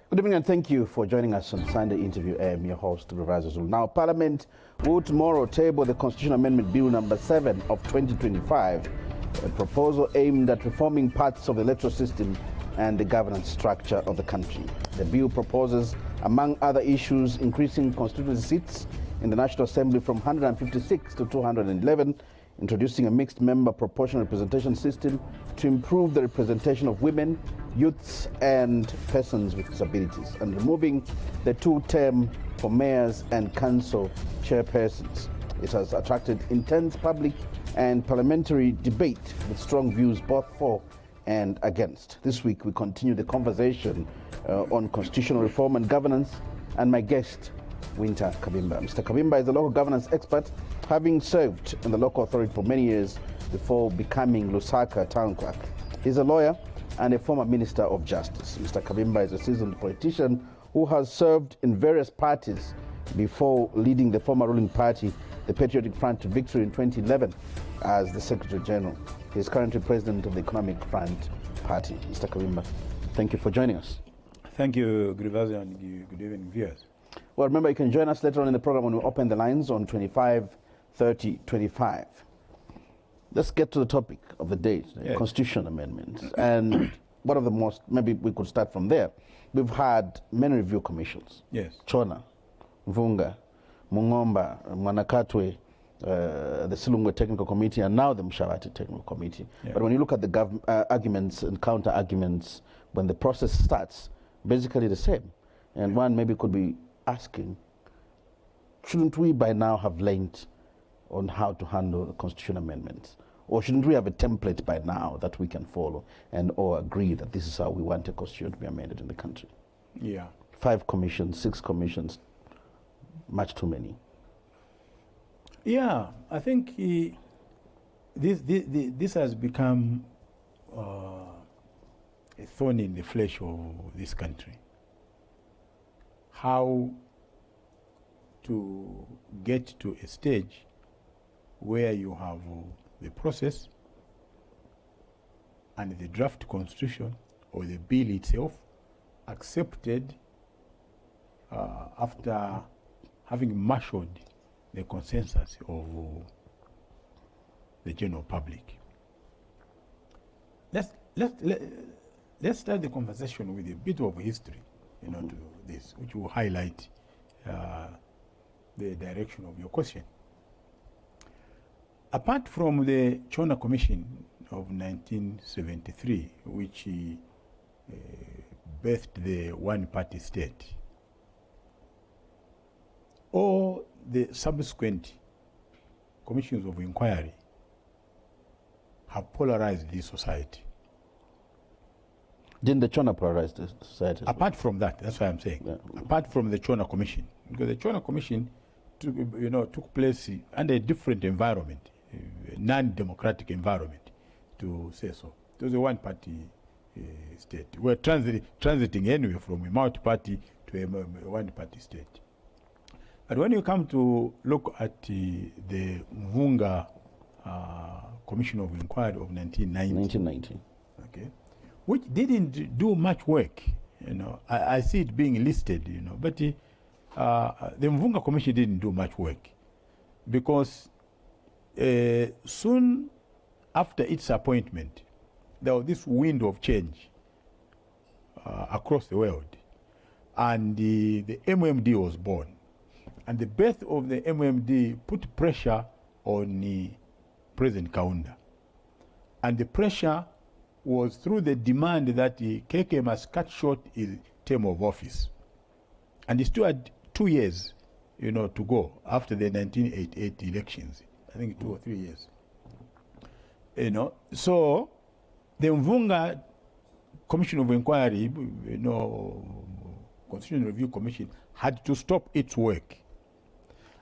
Good evening and thank you for joining us on Sunday Interview. I am your host, Wynter M. Now, Parliament will tomorrow table the Constitutional Amendment Bill number 7 of 2025, a proposal aimed at reforming parts of the electoral system and the governance structure of the country. The bill proposes, among other issues, increasing constituency seats in the National Assembly from 156 to 211, introducing a mixed member proportional representation system to improve the representation of women, youths and persons with disabilities, and removing the two-term for mayors and council chairpersons. It has attracted intense public and parliamentary debate with strong views both for and against. This week we continue the conversation on constitutional reform and governance, and my guest, Wynter Kabimba. Mr. Kabimba is a local governance expert, having served in the local authority for many years before becoming Lusaka town clerk. He's a lawyer and a former Minister of Justice. Mr. Kabimba is a seasoned politician who has served in various parties before leading the former ruling party, the Patriotic Front to victory in 2011 as the Secretary General. He is currently President of the Economic Front Party. Mr. Kabimba, thank you for joining us. Thank you, Grivazi, and good evening, viewers. Well, remember, you can join us later on in the program when we open the lines on 25 30 25. Let's get to the topic of the day, the constitutional amendments. And one of the most, maybe we could start from there. We've had many review commissions. Yes. Chona, Mvunga, Mungomba, Mwanakatwe, the Silungwe Technical Committee, and now the Mshawati Technical Committee. Yeah. But when you look at the arguments and counter arguments, when the process starts, basically the same. And one maybe could be asking, shouldn't we by now have learned on how to handle the constitutional amendments? Or shouldn't we have a template by now that we can follow and all agree that this is how we want a constitution to be amended in the country? Yeah. 5 commissions, 6 commissions, much too many. Yeah, I think this has become a thorn in the flesh of this country. How to get to a stage where you have the process and the draft constitution or the bill itself accepted after having marshaled the consensus of the general public. Let's start the conversation with a bit of history, to this, which will highlight the direction of your question. Apart from the Chona Commission of 1973, which birthed the one-party state, all the subsequent commissions of inquiry have polarized the society. Didn't the Chona polarize the society? Apart from that, that's why I'm saying. Yeah. Apart from the Chona Commission, because the Chona Commission took place under a different environment, a non-democratic environment, to say so. It was a one-party state. We're transiting anyway from a multi-party to a one-party state. But when you come to look at the Mvunga Commission of Inquiry of 1990, okay, which didn't do much work, I see it being listed, but the Mvunga Commission didn't do much work because soon after its appointment, there was this wind of change across the world, and the MMD was born. And the birth of the MMD put pressure on President Kaunda. And the pressure was through the demand that the KK must cut short his term of office. And he still had 2 years, to go after the 1988 elections. I think 2 or 3 years. So the Mvunga Commission of Inquiry, Constitutional Review Commission, had to stop its work.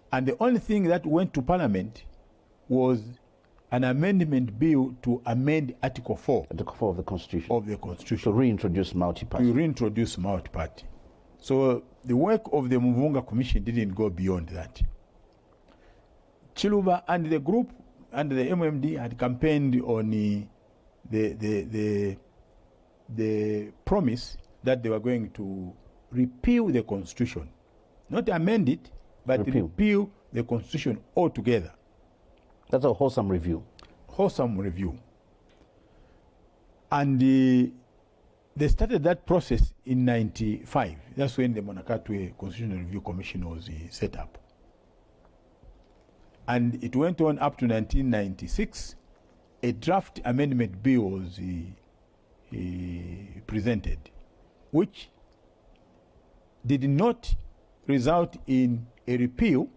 And the only thing that went to Parliament was an amendment bill to amend Article 4. Article 4 of the Constitution. Of the Constitution. To reintroduce multi-party. To reintroduce multi-party. So the work of the Mvunga Commission didn't go beyond that. Chiluba and the group and the MMD had campaigned on the promise that they were going to repeal the constitution, not amend it, but repeal the constitution altogether. That's a wholesome review. Wholesome review. And they started that process in 95. That's when the Monakatwe Constitutional Review Commission was set up. And it went on up to 1996. A draft amendment bill was presented, which did not result in a repeal,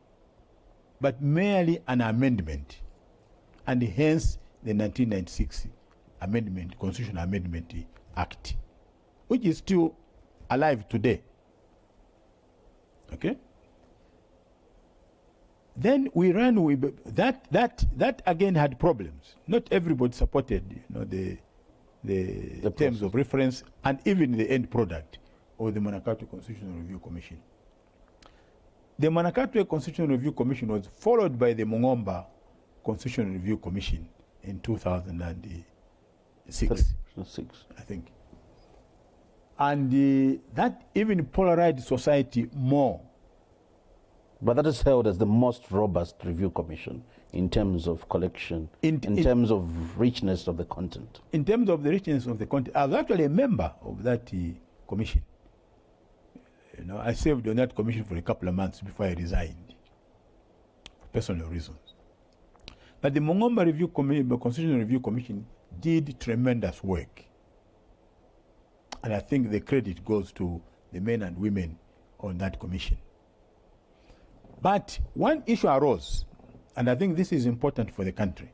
but merely an amendment, and hence the 1996 amendment, Constitutional Amendment Act, which is still alive today. Okay. Then we ran with that again had problems. Not everybody supported, the terms of reference and even the end product of the Monakatwe Constitutional Review Commission. The Monakatwe Constitutional Review Commission was followed by the Mungomba Constitutional Review Commission in 2006, I think. And that even polarized society more. But that is held as the most robust review commission in terms of collection, in terms of richness of the content. In terms of the richness of the content, I was actually a member of that commission. I served on that commission for a couple of months before I resigned, for personal reasons. But the Mungomba Constitutional Review Commission did tremendous work. And I think the credit goes to the men and women on that commission. But one issue arose, and I think this is important for the country.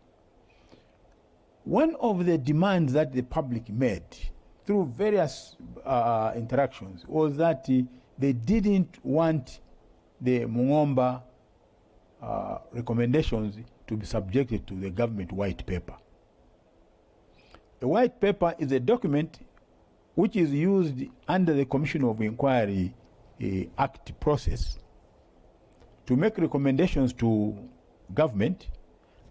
One of the demands that the public made through various interactions was that they didn't want the Mungomba recommendations to be subjected to the government white paper. The white paper is a document which is used under the Commission of Inquiry Act process to make recommendations to government,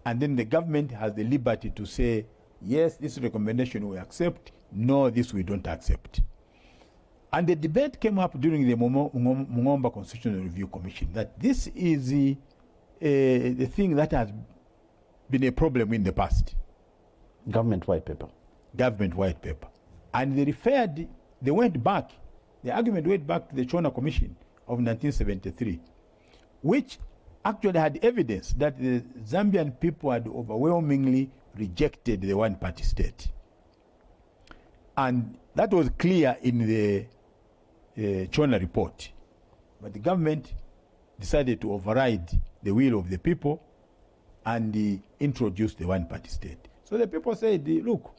and then the government has the liberty to say, yes, this recommendation we accept, no, this we don't accept. And the debate came up during the Mungomba Constitutional Review Commission that this is the thing that has been a problem in the past. Government white paper. Government white paper. And they went back, the argument went back to the Chona Commission of 1973, which actually had evidence that the Zambian people had overwhelmingly rejected the one-party state. And that was clear in the Chona report. But the government decided to override the will of the people and introduce the one-party state. So the people said, look,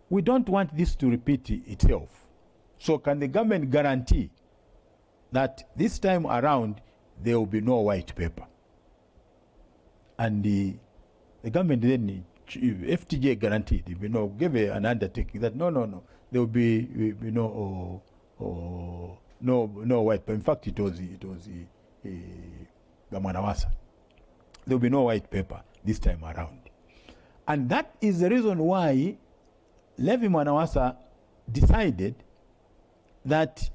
we don't want this to repeat itself. So can the government guarantee that this time around there will be no white paper? And the government then, FTJ guaranteed, gave an undertaking that no, there will be no white paper. In fact, it was Gamanawasa. There will be no white paper this time around. And that is the reason why Levi Manawasa decided that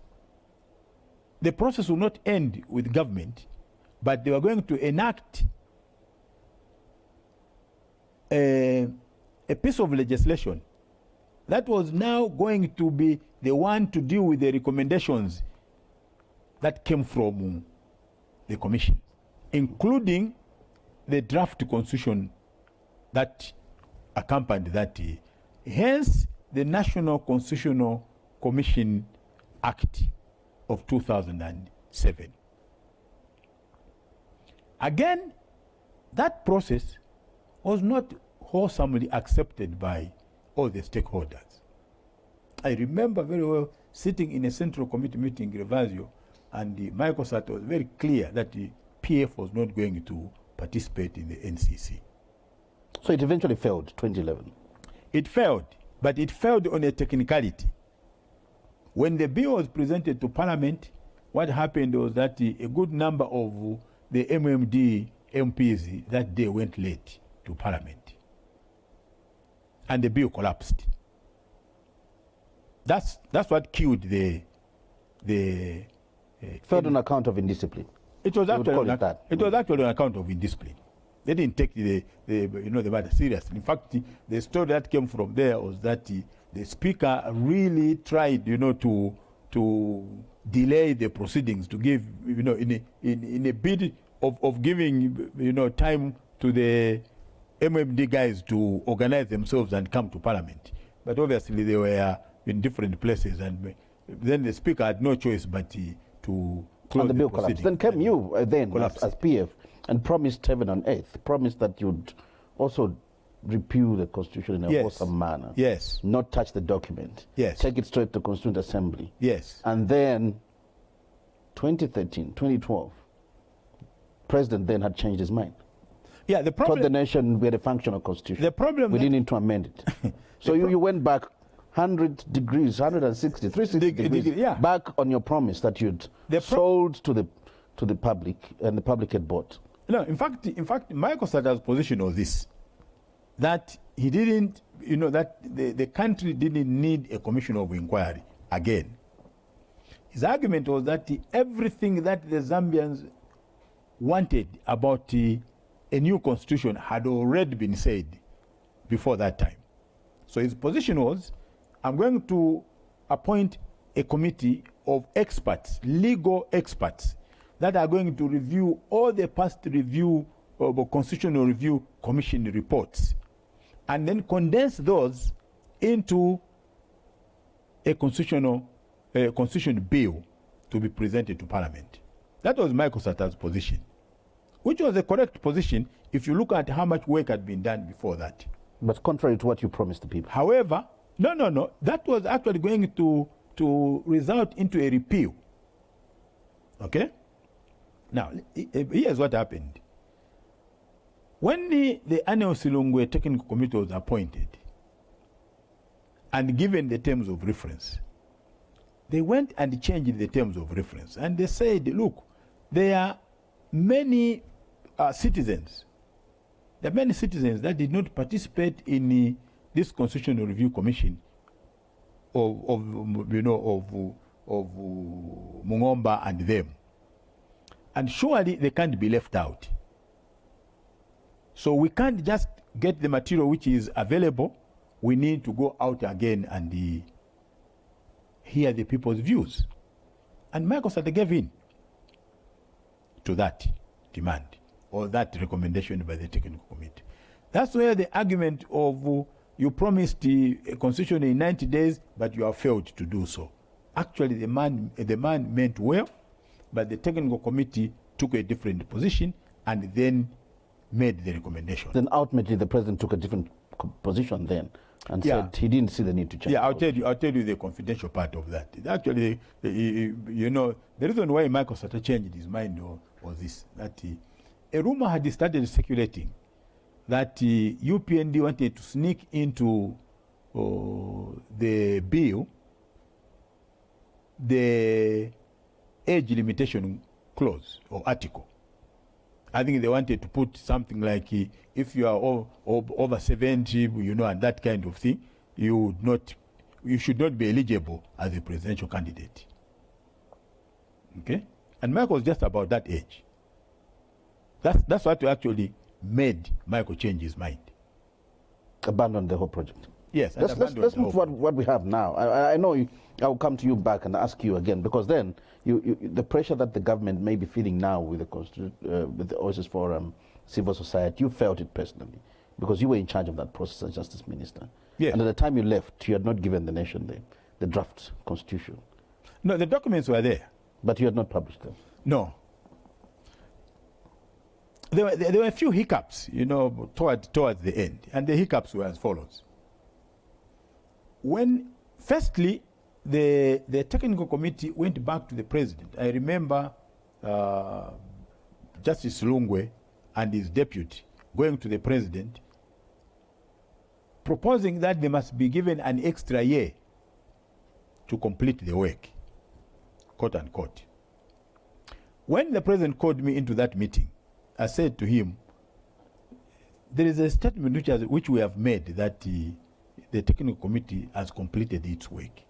the process will not end with government, but they were going to enact a piece of legislation that was now going to be the one to deal with the recommendations that came from the commission, including the draft constitution that accompanied that. Hence, the National Constitutional Commission Act of 2007. Again, that process was not wholesomely accepted by all the stakeholders. I remember very well sitting in a Central Committee meeting in Revasio, and Michael Sata was very clear that the PF was not going to participate in the NCC. So it eventually failed, 2011. It failed, but it failed on a technicality. When the bill was presented to Parliament, what happened was that a good number of the MMD MPs that day went late to Parliament. And the bill collapsed. That's what killed the the... Failed on account of indiscipline. It was actually was actually on account of indiscipline. They didn't take the matter seriously. In fact, the story that came from there was that the speaker really tried, to delay the proceedings, to give, in a bid of giving, time to the MMD guys to organize themselves and come to Parliament. But obviously they were in different places, and then the speaker had no choice but to close the bill proceedings. collapsed. Then came you as PF and promised heaven on earth, promised that you'd also repeal the constitution in a wholesome manner. Yes. Not touch the document. Yes. Take it straight to Constituent Assembly. Yes. And then 2013, 2012, President then had changed his mind. Yeah, the problem... Told the nation we had a functional constitution. The problem... We didn't need to amend it. So you went back 100 degrees, 160, 360 degrees, back on your promise that you'd sold to the public, and the public had bought. No, in fact, Michael Sata's position was this, that he didn't, that the country didn't need a commission of inquiry again. His argument was that everything that the Zambians wanted about a new constitution had already been said before that time. So his position was, I'm going to appoint a committee of experts, legal experts, that are going to review all the past review of Constitutional Review Commission reports, and then condense those into a constitution bill to be presented to Parliament. That was Michael Sata's position, which was the correct position if you look at how much work had been done before that. But contrary to what you promised the people. However, no, that was actually going to result into a repeal. Okay? Now, here's what happened. When the Aneo Silungwe Technical Committee was appointed and given the terms of reference, they went and changed the terms of reference. And they said, look, there are many citizens. There are many citizens that did not participate in this Constitutional Review Commission of Mungomba and them. And surely they can't be left out. So we can't just get the material which is available. We need to go out again and hear the people's views. And Michael Sata gave in to that demand or that recommendation by the technical committee. That's where the argument of you promised a constitution in 90 days, but you have failed to do so. Actually, the man meant well, but the technical committee took a different position and then made the recommendation. Then ultimately the president took a different position then and said he didn't see the need to change. Yeah, I'll tell you the confidential part of that. Actually, the reason why Michael Sata changed his mind was this, that a rumor had started circulating that UPND wanted to sneak into the bill the age limitation clause or article. I think they wanted to put something like if you are over 70, and that kind of thing, you should not be eligible as a presidential candidate. Okay? And Michael was just about that age. That's what actually made Michael change his mind. Abandon the whole project. Yes. Let's move to what we have now. I know I will come to you back and ask you again, because then the pressure that the government may be feeling now with the Oasis Forum, civil society, you felt it personally because you were in charge of that process as Justice Minister. Yes. And at the time you left, you had not given the nation the draft constitution. No, the documents were there. But you had not published them. No. There were a few hiccups, towards the end. And the hiccups were as follows. Firstly, the technical committee went back to the president. I remember Justice Lungwe and his deputy going to the president, proposing that they must be given an extra year to complete the work, quote unquote. When the president called me into that meeting, I said to him, there is a statement which we have made that the technical committee has completed its work.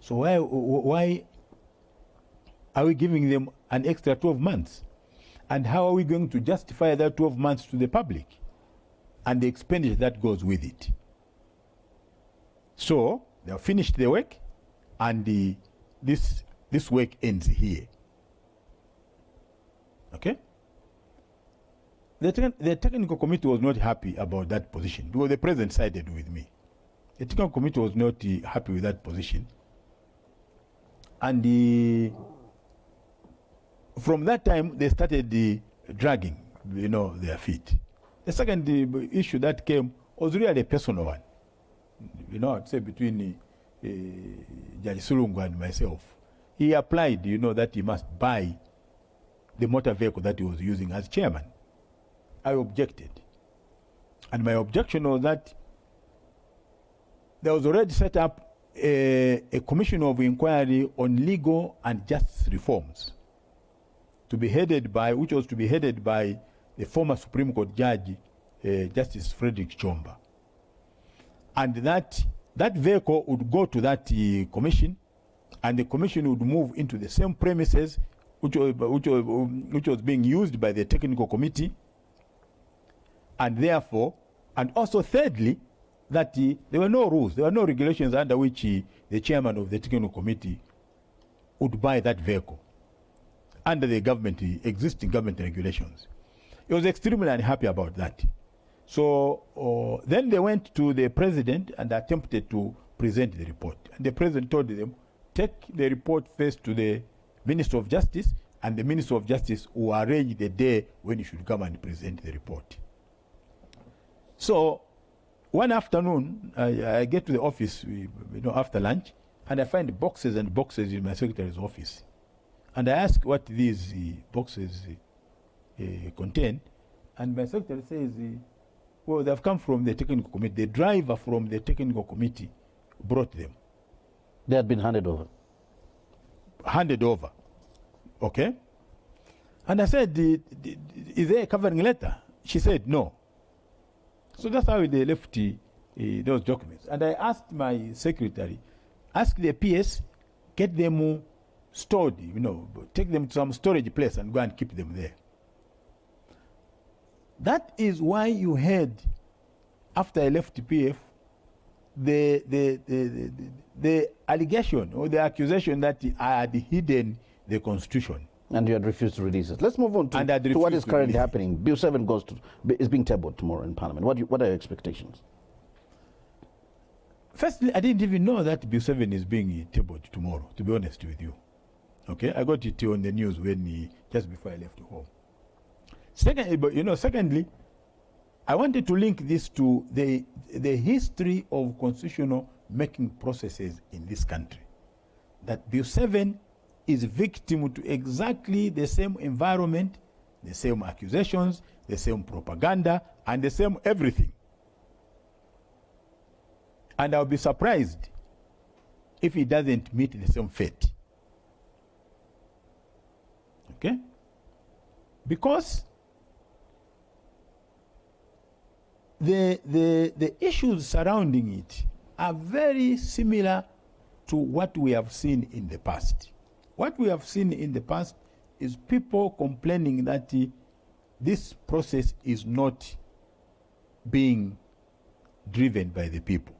So why are we giving them an extra 12 months? And how are we going to justify that 12 months to the public and the expenditure that goes with it? So they have finished the work, and this work ends here. Okay? The technical committee was not happy about that position because the president sided with me. The technical committee was not happy with that position. And from that time, they started dragging, their feet. The second issue that came was really a personal one. I'd say between Judge Sulungu and myself. He applied, that he must buy the motor vehicle that he was using as chairman. I objected. And my objection was that there was already set up a commission of inquiry on legal and justice reforms which was to be headed by the former Supreme Court Judge, Justice Frederick Chomba. And that vehicle would go to that commission, and the commission would move into the same premises which was being used by the technical committee. And therefore, and also thirdly, that there were no rules, there were no regulations under which the chairman of the technical committee would buy that vehicle under the existing government regulations. He was extremely unhappy about that. So then they went to the president and attempted to present the report. And the president told them, take the report first to the Minister of Justice, and the Minister of Justice will arrange the day when you should come and present the report. So one afternoon, I get to the office after lunch, and I find boxes and boxes in my secretary's office. And I ask what these boxes contain, and my secretary says, well, they've come from the technical committee. The driver from the technical committee brought them. They had been handed over? Handed over. Okay? And I said, is there a covering letter? She said, no. So that's how they left those documents. And I asked my secretary, ask the PS, get them stored, take them to some storage place and go and keep them there. That is why you heard, after I left PF, the allegation or the accusation that I had hidden the Constitution. And you had refused to release it. Let's move on to what is currently happening. Bill 7 is being tabled tomorrow in Parliament. What are your expectations? Firstly, I didn't even know that Bill 7 is being tabled tomorrow, to be honest with you. Okay, I got it on the news just before I left home. Secondly, I wanted to link this to the history of constitutional making processes in this country. That Bill 7 is victim to exactly the same environment, the same accusations, the same propaganda, and the same everything. And I'll be surprised if it doesn't meet the same fate. Okay? Because the issues surrounding it are very similar to what we have seen in the past. What we have seen in the past is people complaining that this process is not being driven by the people.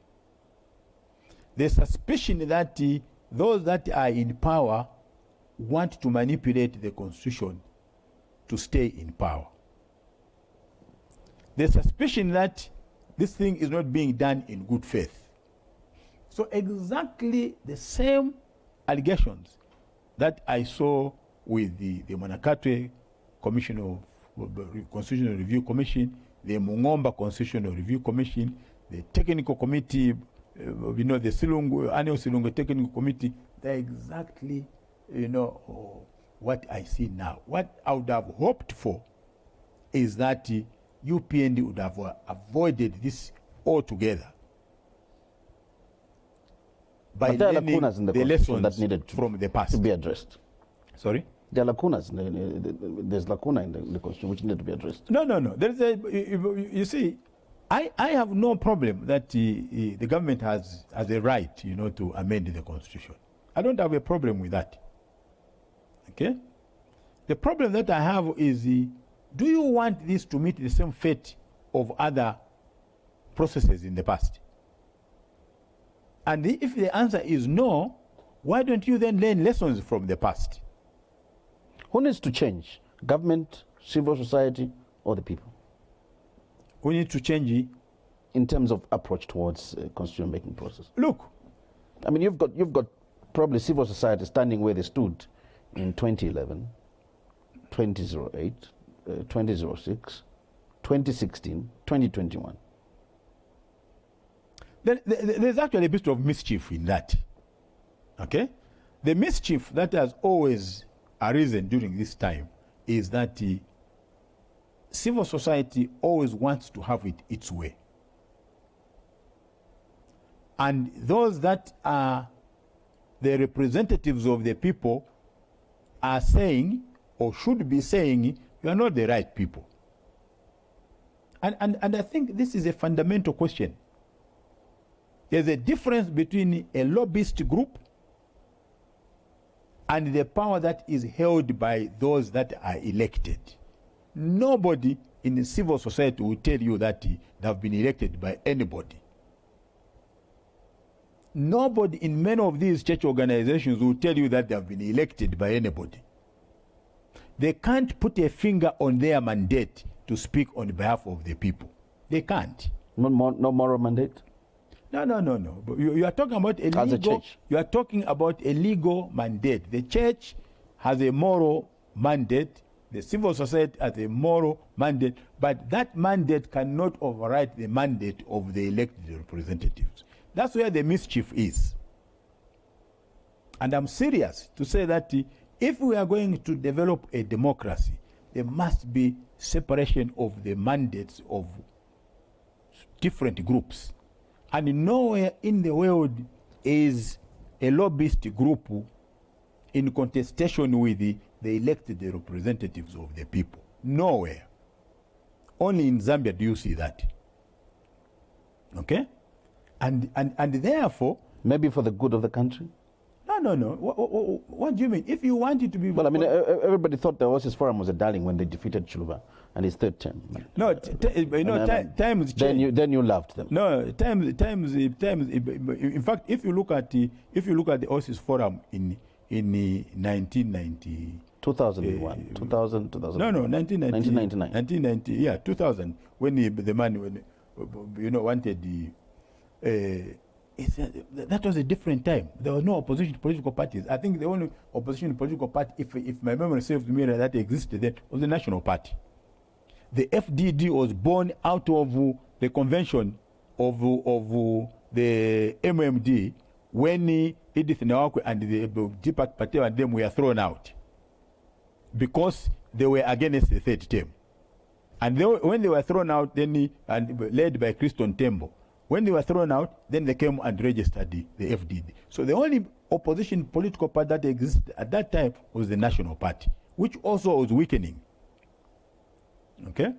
The suspicion that those that are in power want to manipulate the Constitution to stay in power. The suspicion that this thing is not being done in good faith. So exactly the same allegations that I saw with the Manakatwe Commission of Constitutional Review Commission, the Mungomba Constitutional Review Commission, the Technical Committee, the Annual Silungu Technical Committee, they're exactly, what I see now. What I would have hoped for is that UPND would have avoided this altogether. By but there are lacunas in the Constitution that needed from the past to be addressed. Sorry? There are lacunas. There's lacuna in the Constitution which need to be addressed. No. There's you see, I have no problem that the government has a right, to amend the Constitution. I don't have a problem with that. Okay? The problem that I have is, do you want this to meet the same fate of other processes in the past? And if the answer is no, why don't you then learn lessons from the past? Who needs to change? Government, civil society, or the people? We need to change in terms of approach towards constitution making process. Look, I mean, you've got probably civil society standing where they stood in 2011, 2008, 2006, 2016, 2021. There's actually a bit of mischief in that. Okay? The mischief that has always arisen during this time is that civil society always wants to have it its way. And those that are the representatives of the people are saying, or should be saying, you are not the right people. And I think this is a fundamental question. There's a difference between a lobbyist group and the power that is held by those that are elected. Nobody in the civil society will tell you that they have been elected by anybody. Nobody in many of these church organizations will tell you that they have been elected by anybody. They can't put a finger on their mandate to speak on behalf of the people. They can't. No moral mandate? No. But you are talking about a As legal. a church. You are talking about a legal mandate. The church has a moral mandate. The civil society has a moral mandate, but that mandate cannot override the mandate of the elected representatives. That's where the mischief is. And I'm serious to say that if we are going to develop a democracy, there must be separation of the mandates of different groups. And nowhere in the world is a lobbyist group in contestation with the elected representatives of the people. Nowhere. Only in Zambia do you see that. Okay? And therefore... Maybe for the good of the country? No. What do you mean? If you want it to be... Well, I mean, everybody thought the Oasis Forum was a darling when they defeated Chiluba and his third term. No, times change. Then you loved them. No, times. In fact, if you look at the Oasis Forum in 1990... 2001, 2000. No, 1999. 1990, yeah, 2000, when the man, wanted the... that was a different time. There was no opposition to political parties. I think the only opposition to political party, if my memory serves me, that existed then, was the National Party. The FDD was born out of the convention of the MMD when Edith Nawakwe and the Deepak Patel and them were thrown out because they were against the third term. And when they were thrown out, then and led by Christon Tembo, when they were thrown out, then they came and registered the FDD. So the only opposition political party that existed at that time was the National Party, which also was weakening. Okay?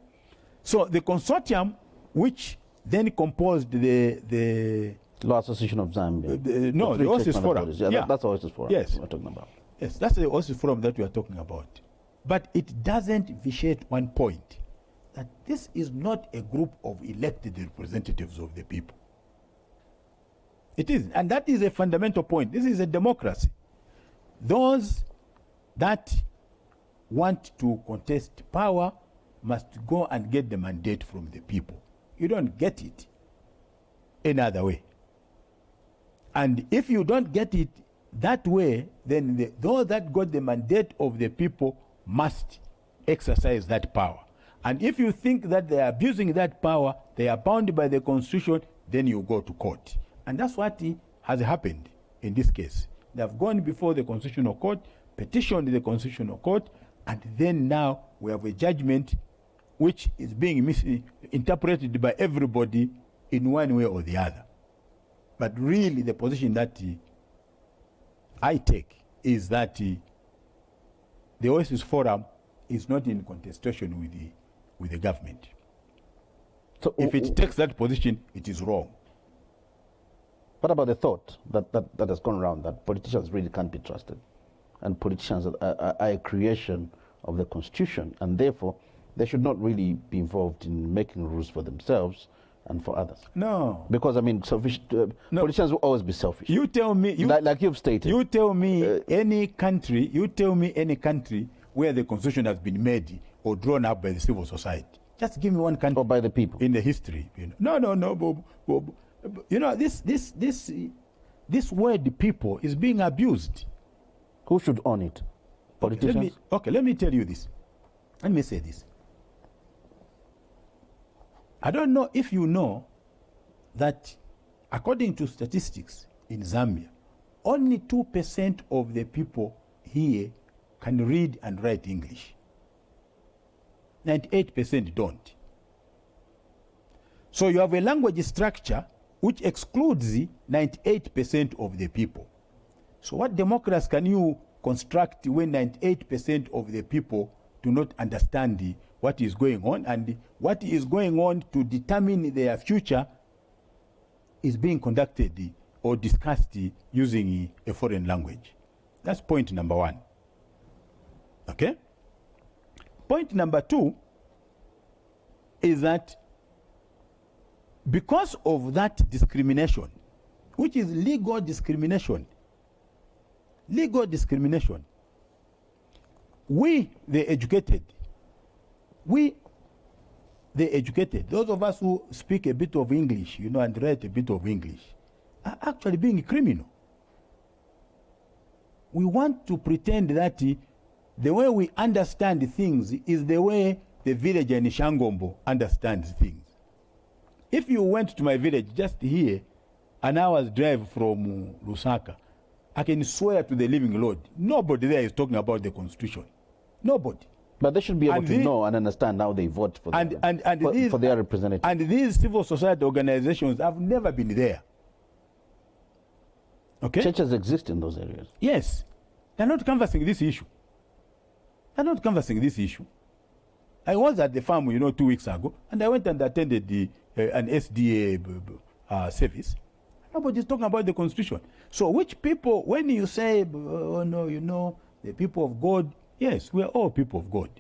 So the consortium, which then composed the Law Association of Zambia. The Oasis Forum. Yeah, that's the Oasis Forum we're talking about. Yes, that's the Oasis Forum that we are talking about. But it doesn't vitiate one point, that this is not a group of elected representatives of the people. It is, and that is a fundamental point. This is a democracy. Those that want to contest power must go and get the mandate from the people. You don't get it any other way. And if you don't get it that way, then those that got the mandate of the people must exercise that power. And if you think that they are abusing that power, they are bound by the Constitution, then you go to court. And that's what has happened in this case. They have gone before the Constitutional Court, petitioned the Constitutional Court, and then now we have a judgment which is being misinterpreted by everybody in one way or the other. But really the position that I take is that the Oasis Forum is not in contestation with the government. So if it takes that position, it is wrong. What about the thought that has gone around that politicians really can't be trusted? and politicians are a creation of the Constitution, and therefore they should not really be involved in making rules for themselves and for others. No. Because, I mean, selfish, No. politicians will always be selfish. You tell me, like you've stated. You tell me any country where the Constitution has been made or drawn up by the civil society. Just give me one country. Or by the people. In the history. You know. No, Bob. You know, this word people is being abused. Who should own it? Politicians? Let me tell you this. Let me say this. I don't know if you know that according to statistics in Zambia, only 2% of the people here can read and write English. 98% don't. So you have a language structure which excludes 98% of the people. So what democracy can you construct when 98% of the people do not understand what is going on, and what is going on to determine their future is being conducted or discussed using a foreign language? That's point number one. Okay? Point number two is that because of that discrimination, which is legal discrimination, we, the educated, those of us who speak a bit of English, you know, and write a bit of English, are actually being criminal. We want to pretend that the way we understand things is the way the villager in Shangombo understands things. If you went to my village just here, an hour's drive from Lusaka, I can swear to the living Lord, nobody there is talking about the Constitution. Nobody. But they should be able to know and understand how they vote for for their representatives. And these civil society organizations have never been there. Okay? Churches exist in those areas. Yes. They're not canvassing this issue. I was at the farm, 2 weeks ago, and I went and attended an SDA service. Nobody's talking about the Constitution. So which people, when you say, oh no, the people of God, yes, we're all people of God.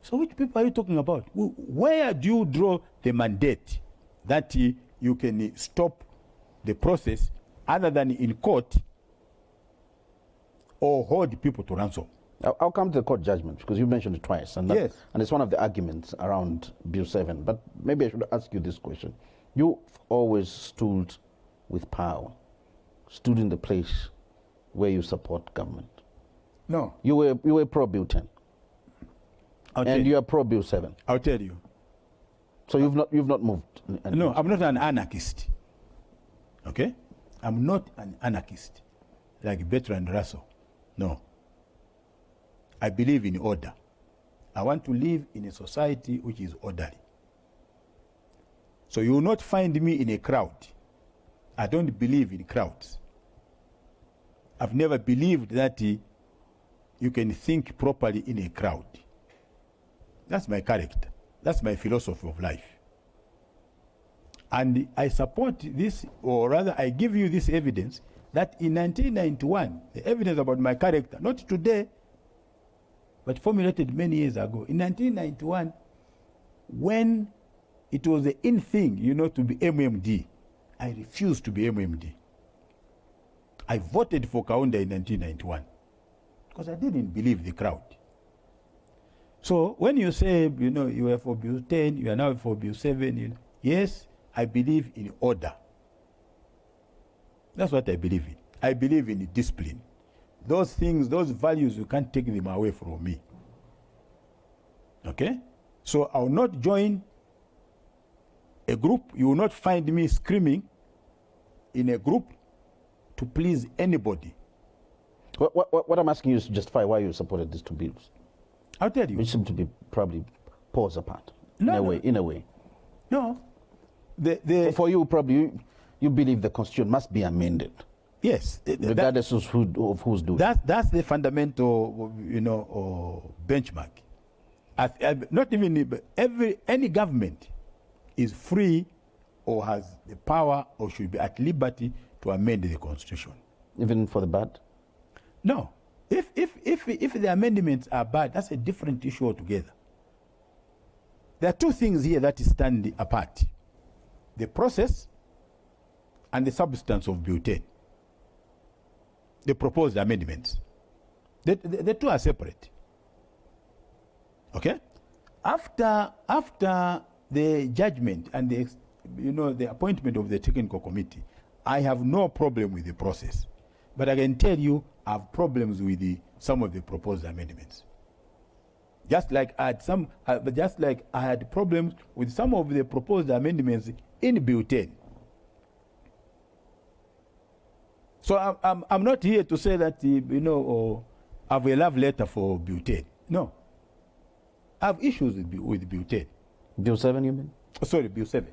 So which people are you talking about? Where do you draw the mandate that you can stop the process other than in court or hold people to ransom? I'll come to the court judgment because you mentioned it twice. And yes. And it's one of the arguments around Bill 7. But maybe I should ask you this question. You've always stood with power, stood in the place where you support government. No. You were pro Bill 10. And you are pro Bill 7. I'll tell you. So you've not moved? No, I'm not an anarchist. Okay? I'm not an anarchist like Bertrand Russell. No. I believe in order. I want to live in a society which is orderly. So you will not find me in a crowd. I don't believe in crowds. I've never believed that you can think properly in a crowd. That's my character. That's my philosophy of life. And I support this, or rather I give you this evidence that in 1991, the evidence about my character, not today, but formulated many years ago. In 1991, when it was the in thing, to be MMD, I refused to be MMD. I voted for Kaunda in 1991 because I didn't believe the crowd. So when you say, you were for Bill 10, you are now for Bill 7, yes, I believe in order. That's what I believe in. I believe in discipline. Those things, those values, you can't take them away from me. Okay? So I will not join a group. You will not find me screaming in a group to please anybody. What I'm asking you is to justify why you supported these two bills. I'll tell you. Which seem to be probably poles apart in a way. No. For you, probably, you believe the Constitution must be amended. Yes. Regardless of who's doing it. That's the fundamental, benchmark. Not even any government is free or has the power or should be at liberty to amend the Constitution. Even for the bad? No. If the amendments are bad, that's a different issue altogether. There are two things here that stand apart: the process and the substance of Bill 10. The proposed amendments. The two are separate. Okay? After the judgment and the appointment of the technical committee, I have no problem with the process. But I can tell you I have problems with some of the proposed amendments. Just like I had problems with some of the proposed amendments in Bill 10. So I'm not here to say that I have a love letter for Bill 10. No. I have issues with Bill 10. Bill 7, you mean? Oh, sorry, Bill 7.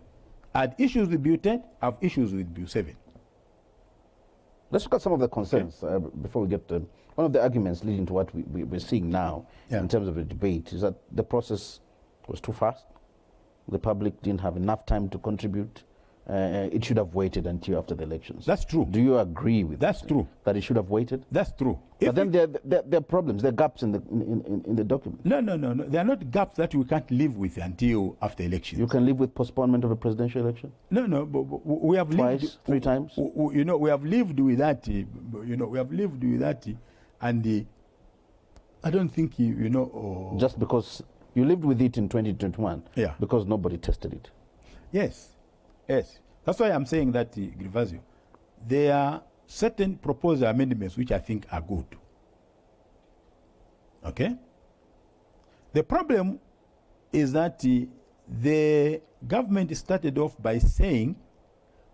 I had issues with Bill 10. I have issues with Bill 7. Let's look at some of the concerns before we get to one of the arguments leading to what we're seeing now in terms of the debate is that the process was too fast. The public didn't have enough time to contribute. It should have waited until after the elections. That's true. Do you agree with That's that? True. That it should have waited? That's true. But then there are problems, there are gaps in the document. No. There are not gaps that we can't live with until after elections. You can live with postponement of a presidential election? No, but we have Twice, lived 3 times? We have lived with that. We have lived with that, and I don't think just because you lived with it in 2021. Yeah. Because nobody tested it. Yes. That's why I'm saying that, Grivazio, there are certain proposed amendments which I think are good. Okay? The problem is that the government started off by saying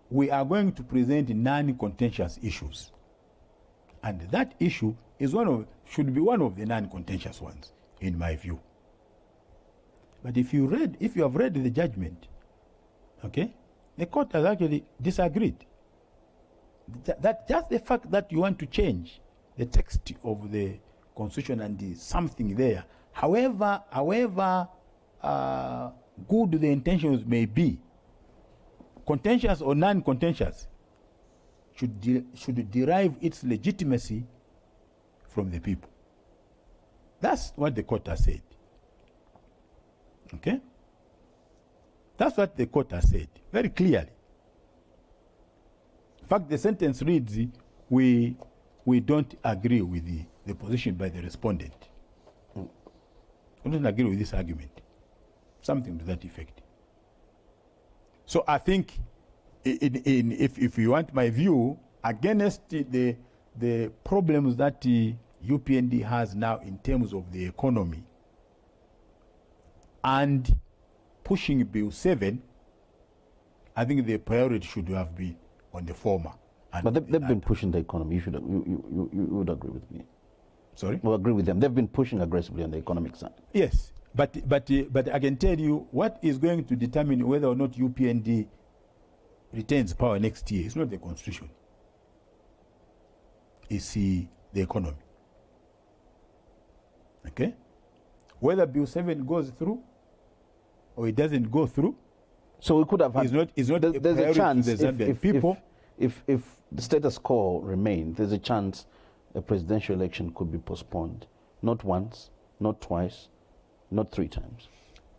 we are going to present non-contentious issues. And that issue is should be one of the non-contentious ones, in my view. But if you have read the judgment, okay, the court has actually disagreed. That just the fact that you want to change the text of the Constitution and something there, however good the intentions may be, contentious or non-contentious, should derive its legitimacy from the people. That's what the court has said. Okay? That's what the court has said, very clearly. In fact, the sentence reads, we don't agree with the position by the respondent. We don't agree with this argument. Something to that effect. So I think, if you want my view, against the problems that UPND has now in terms of the economy and pushing Bill 7, I think the priority should have been on the former. But they've been pushing the economy. You would agree with me. Sorry? Well, agree with them. They've been pushing aggressively on the economic side. Yes, but I can tell you what is going to determine whether or not UPND retains power next year. It's not the Constitution. It's the economy. Okay? Whether Bill 7 goes through or it doesn't go through, so we could have had. There's a chance if the status quo remains, there's a chance a presidential election could be postponed, not once, not twice, not 3 times.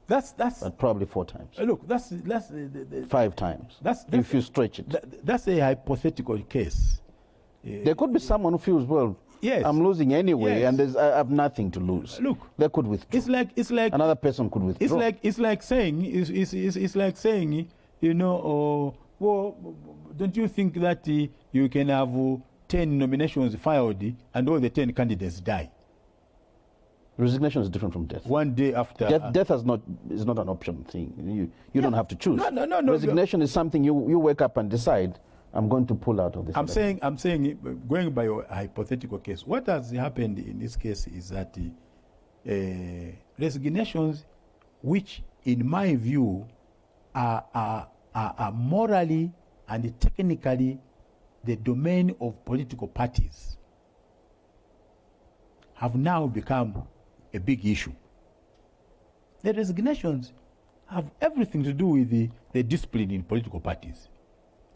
But probably 4 times. Look, that's 5 times. If you stretch it. That's a hypothetical case. There could be someone who feels, well, yes, I'm losing anyway, and I have nothing to lose. Look, they could withdraw. It's like another person could withdraw. It's like saying, well, don't you think that you can have 10 nominations filed and all the 10 candidates die? Resignation is different from death. One day after death is not an option thing. You don't have to choose. No. Resignation is something you wake up and decide, I'm going to pull out of this. I'm saying, going by your hypothetical case, what has happened in this case is that resignations, which in my view are morally and technically the domain of political parties, have now become a big issue. The resignations have everything to do with the discipline in political parties.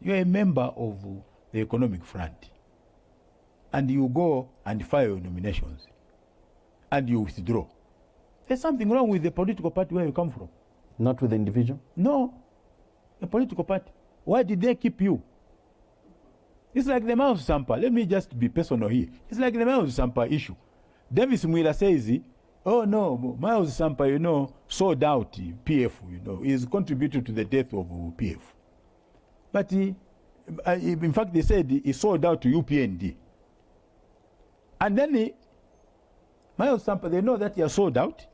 You're a member of the Economic Front. and you go and file your nominations and you withdraw, there's something wrong with the political party where you come from. Not with the individual? No, a political party. Why did they keep you? It's like the Miles Sampa. Let me just be personal here. It's like the Miles Sampa issue. Davis Mwila says, oh no, Miles Sampa, sold out PF, is contributed to the death of PF. But in fact, they said he sold out to UPND. And then Miles Sampa, they know that he has sold out,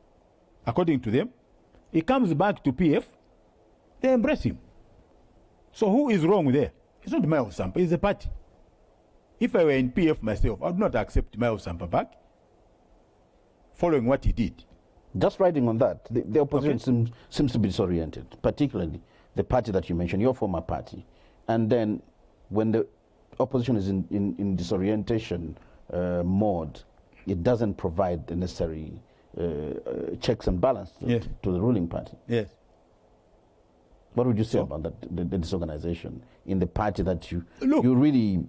according to them. He comes back to PF, they embrace him. So who is wrong there? It's not Miles Sampa, it's the party. If I were in PF myself, I would not accept Miles Sampa back, following what he did. Just writing on that, the opposition seems to be disoriented, particularly the party that you mentioned, your former party. And then when the opposition is in disorientation mode, it doesn't provide the necessary checks and balance to the ruling party. Yes. What would you say about that, the disorganization in the party that you really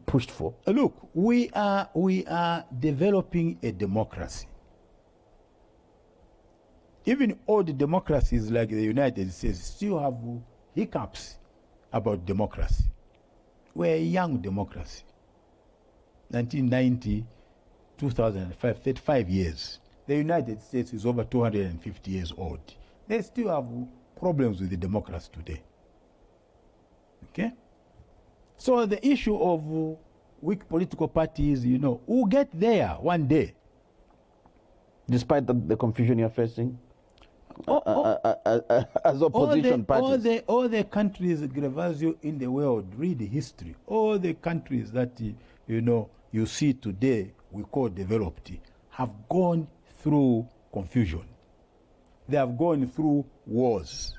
pushed for? Look, we are developing a democracy. Even old democracies like the United States still have hiccups about democracy. We're a young democracy. 1990, 2005, 35 years. The United States is over 250 years old. They still have problems with the democracy today. Okay? So the issue of weak political parties, we'll get there one day. Despite the confusion you're facing? As opposition parties? All the countries, Grevasio, in the world, read history. All the countries that, you see today, we call developed, have gone through confusion. They have gone through wars,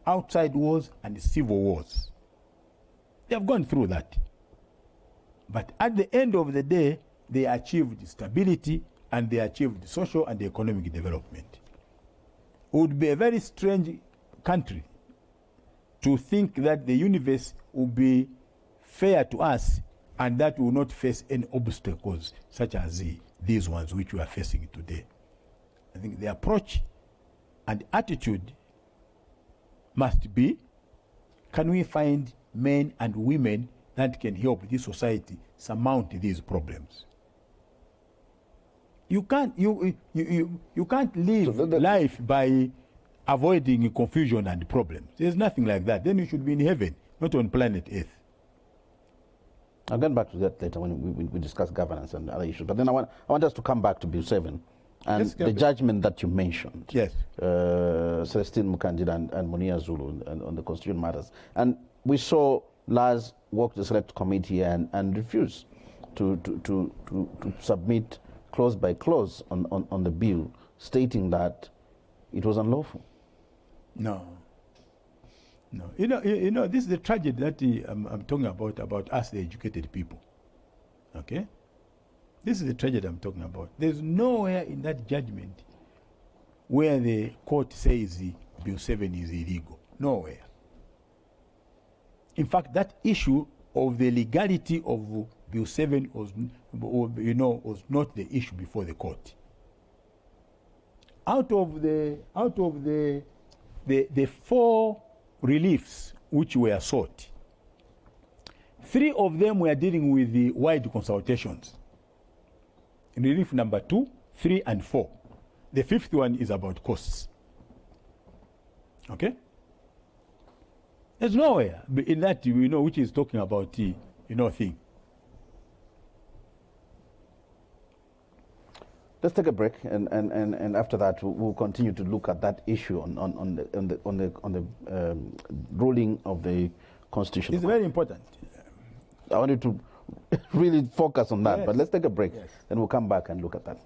outside wars and civil wars. They have gone through that. But at the end of the day, they achieved stability and they achieved social and economic development. It would be a very strange country to think that the universe will be fair to us and that we will not face any obstacles such as these ones which we are facing today. I think the approach and attitude must be, can we find men and women that can help this society surmount these problems? You can't live life by avoiding confusion and problems. There's nothing like that. Then you should be in heaven, not on planet Earth. I'll get back to that later when we discuss governance and other issues. But then I want us to come back to Bill 7 and the judgment that you mentioned. Yes. Celestine Mukandida and Monia Zulu on the constitutional matters. And we saw Lars walk the select committee and refuse to submit clause by clause on the bill, stating that it was unlawful. No. This is the tragedy that I'm talking about us, the educated people. Okay? This is the tragedy I'm talking about. There's nowhere in that judgment where the court says Bill 7 is illegal. Nowhere. In fact, that issue of the legality of Bill 7 was not the issue before the court. Out of the 4 reliefs which were sought, 3 of them were dealing with the wide consultations. Relief number 2, 3, and 4. The 5th one is about costs. Okay? There's nowhere in that, which is talking about thing. Let's take a break, and after that we'll continue to look at that issue on the ruling of the Constitution. It's very important. I want you to really focus on that, but let's take a break, Yes. Then we'll come back and look at that.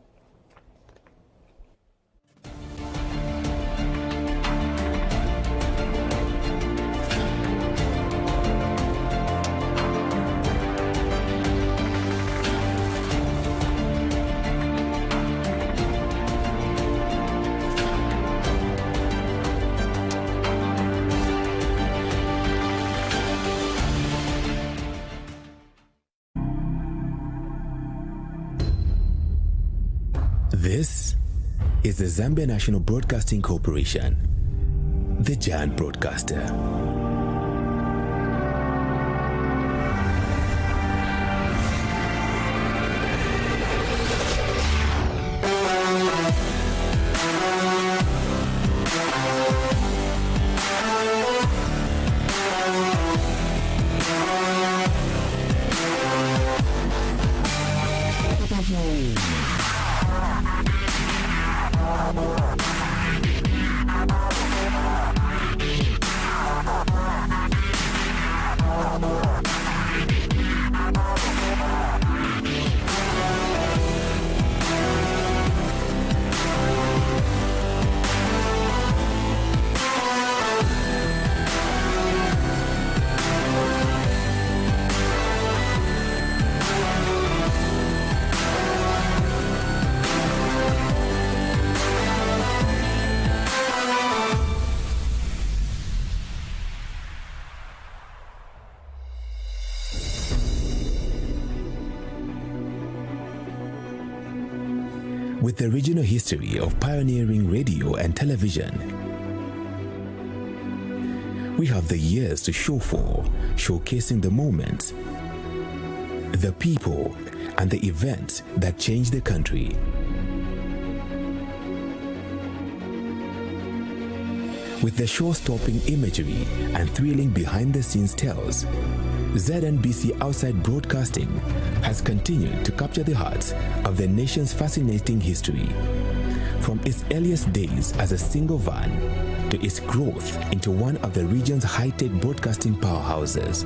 This is the Zambia National Broadcasting Corporation, the giant broadcaster. With the regional history of pioneering radio and television, we have the years to show for, showcasing the moments, the people, and the events that changed the country. With the show-stopping imagery and thrilling behind-the-scenes tales, ZNBC Outside Broadcasting has continued to capture the hearts of the nation's fascinating history. From its earliest days as a single van to its growth into one of the region's high-tech broadcasting powerhouses.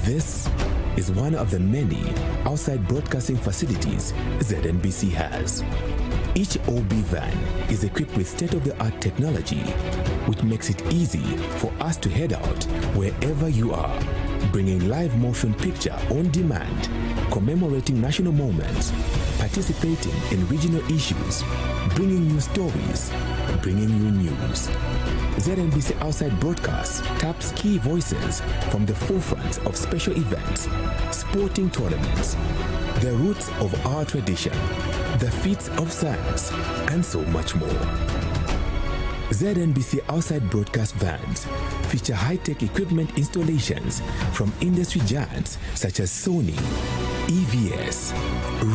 This is one of the many outside broadcasting facilities ZNBC has. Each OB van is equipped with state-of-the-art technology, which makes it easy for us to head out wherever you are, bringing live motion picture on demand, commemorating national moments, participating in regional issues, bringing you stories, bringing you news. ZNBC Outside Broadcast taps key voices from the forefront of special events, sporting tournaments, the roots of our tradition, the feats of science, and so much more. ZNBC Outside Broadcast vans feature high-tech equipment installations from industry giants such as Sony, EVS,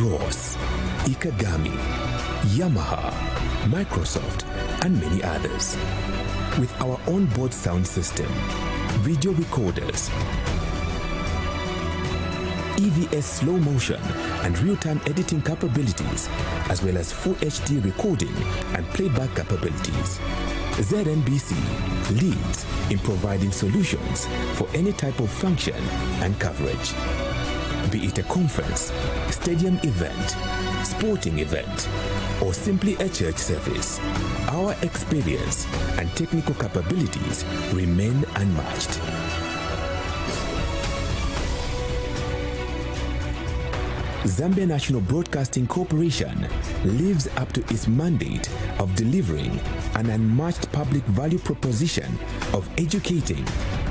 Ross, Ikagami, Yamaha, Microsoft, and many others. With our onboard sound system, video recorders, EVS slow motion and real-time editing capabilities, as well as full HD recording and playback capabilities. ZNBC leads in providing solutions for any type of function and coverage. Be it a conference, stadium event, sporting event, or simply a church service, our experience and technical capabilities remain unmatched. Zambia National Broadcasting Corporation lives up to its mandate of delivering an unmatched public value proposition of educating,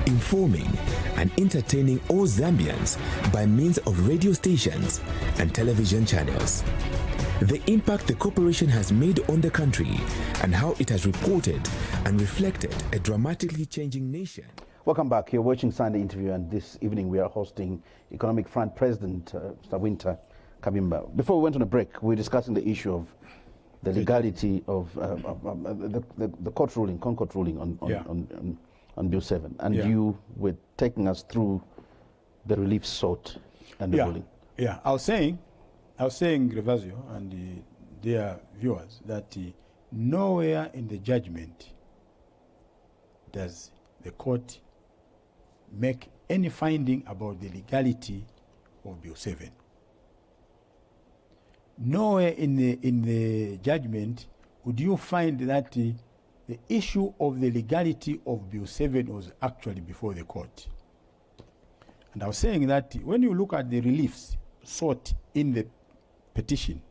informing, and entertaining all Zambians by means of radio stations and television channels. The impact the corporation has made on the country and how it has reported and reflected a dramatically changing nation. Welcome back. You're watching Sunday Interview, and this evening we are hosting Economic Front President Mr. Wynter Kabimba. Before we went on a break, we were discussing the issue of the legality of the court ruling, Concord ruling on Bill 7, and you were taking us through the relief sought and the ruling. Yeah, I was saying, Revazio and their viewers, that nowhere in the judgment does the court make any finding about the legality of Bill 7. Nowhere in the judgment would you find that the issue of the legality of Bill 7 was actually before the court. And I was saying that when you look at the reliefs sought in the petition,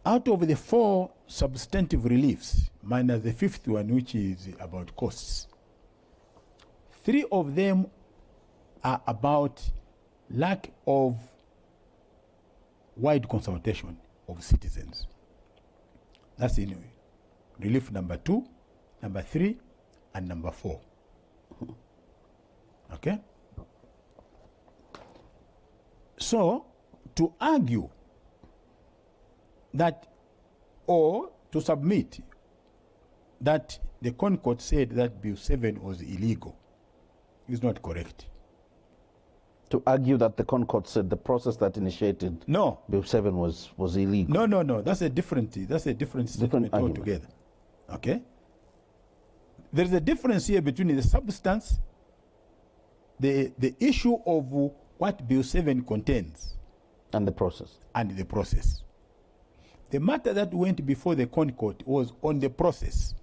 out of the 4 substantive reliefs, minus the 5th one, which is about costs, 3 of them are about lack of wide consultation of citizens. That's in relief number 2, number 3, and number 4. Okay? So, to argue that, or to submit that the Concord said that Bill 7 was illegal is not correct. To argue that the Concord said the process that initiated Bill 7 was illegal. No. That's a different statement altogether. Okay? There's a difference here between the substance, the issue of what Bill 7 contains, and the process. The matter that went before the Concord was on the process.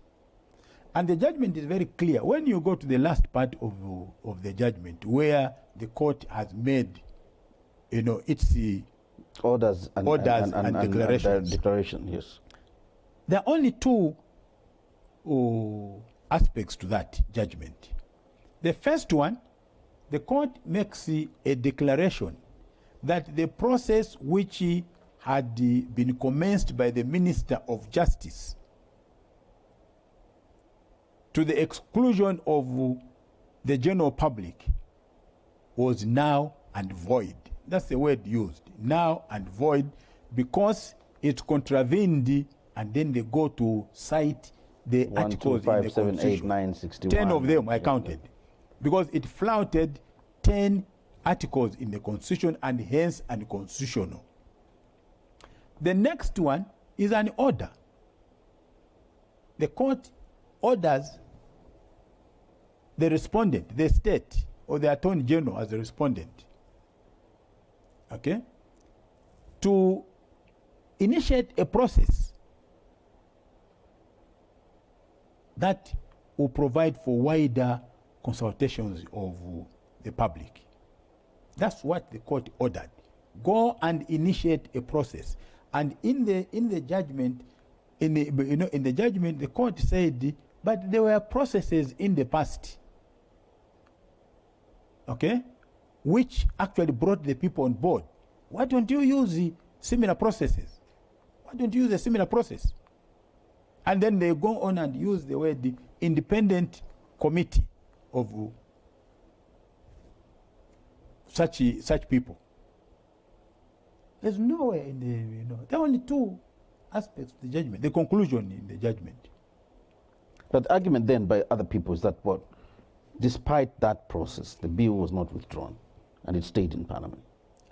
And the judgment is very clear. When you go to the last part of the judgment, where the court has made, its orders and declarations. Declaration, yes. There are only 2 aspects to that judgment. The first one, the court makes a declaration that the process which had been commenced by the Minister of Justice to the exclusion of the general public was null and void. That's the word used, null and void, because it contravened, and then they go to cite the 1, articles 2, 5, in the 7, 8, Constitution. 9, 61. 10 of them I counted, because it flouted 10 articles in the Constitution and hence unconstitutional. The next one is an order. The court orders the respondent, the state, or the Attorney General as a respondent, okay, to initiate a process that will provide for wider consultations of the public. That's what the court ordered. Go and initiate a process. And in the judgment, in the judgment, the court said, but there were processes in the past, okay, which actually brought the people on board. Why don't you use similar processes? Why don't you use a similar process? And then they go on and use the word the independent committee of such people. There's nowhere in the, there are only 2 aspects of the judgment, the conclusion in the judgment. But the argument then by other people is that what, despite that process, the bill was not withdrawn and it stayed in Parliament.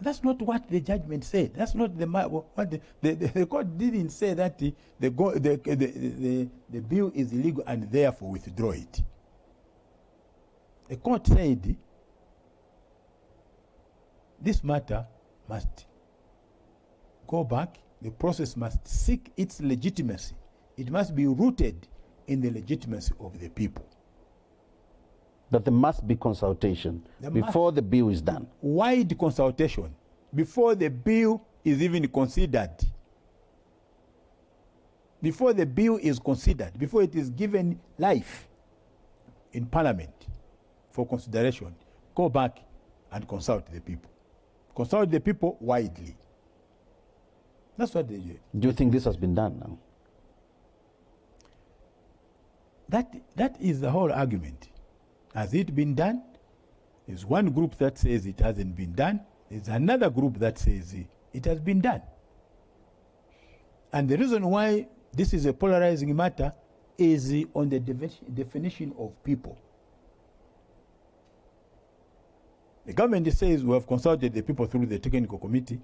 That's not what the judgment said. That's not what the court didn't say that the bill is illegal and therefore withdraw it. The court said this matter must go back. The process must seek its legitimacy. It must be rooted in the legitimacy of the people. That there must be consultation before the bill is done. Wide consultation before the bill is even considered. Before the bill is considered, before it is given life in Parliament for consideration, go back and consult the people. Consult the people widely. That's what they do. Do you think this has been done now? That is the whole argument. Has it been done? There's one group that says it hasn't been done. There's another group that says it has been done. And the reason why this is a polarizing matter is on the definition of people. The government says we have consulted the people through the technical committee.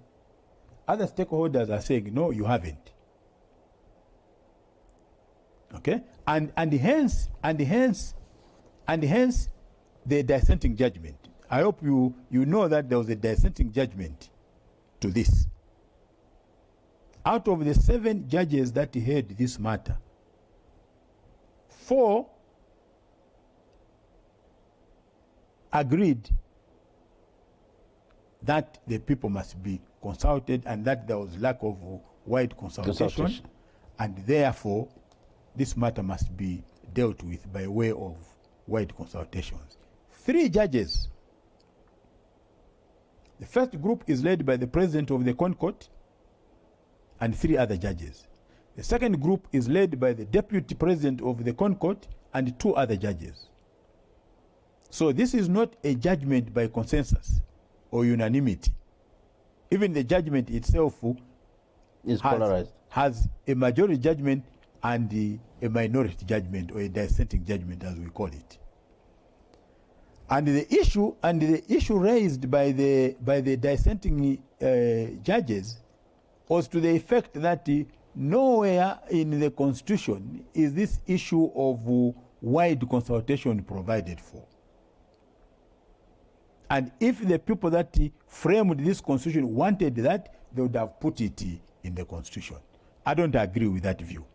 Other stakeholders are saying, no, you haven't. Okay? And hence the dissenting judgment. I hope you know that there was a dissenting judgment to this. Out of the 7 judges that heard this matter, 4 agreed that the people must be consulted and that there was lack of wide consultation, and therefore this matter must be dealt with by way of wide consultations. 3 judges. The first group is led by the president of the CONCOT and 3 other judges. The second group is led by the deputy president of the CONCOT and 2 other judges. So this is not a judgment by consensus or unanimity. Even the judgment itself is polarized. Has a majority judgment and a minority judgment, or a dissenting judgment as we call it. And the issue raised by the dissenting judges was to the effect that nowhere in the Constitution is this issue of wide consultation provided for. And if the people that framed this Constitution wanted that, they would have put it in the Constitution. I don't agree with that view.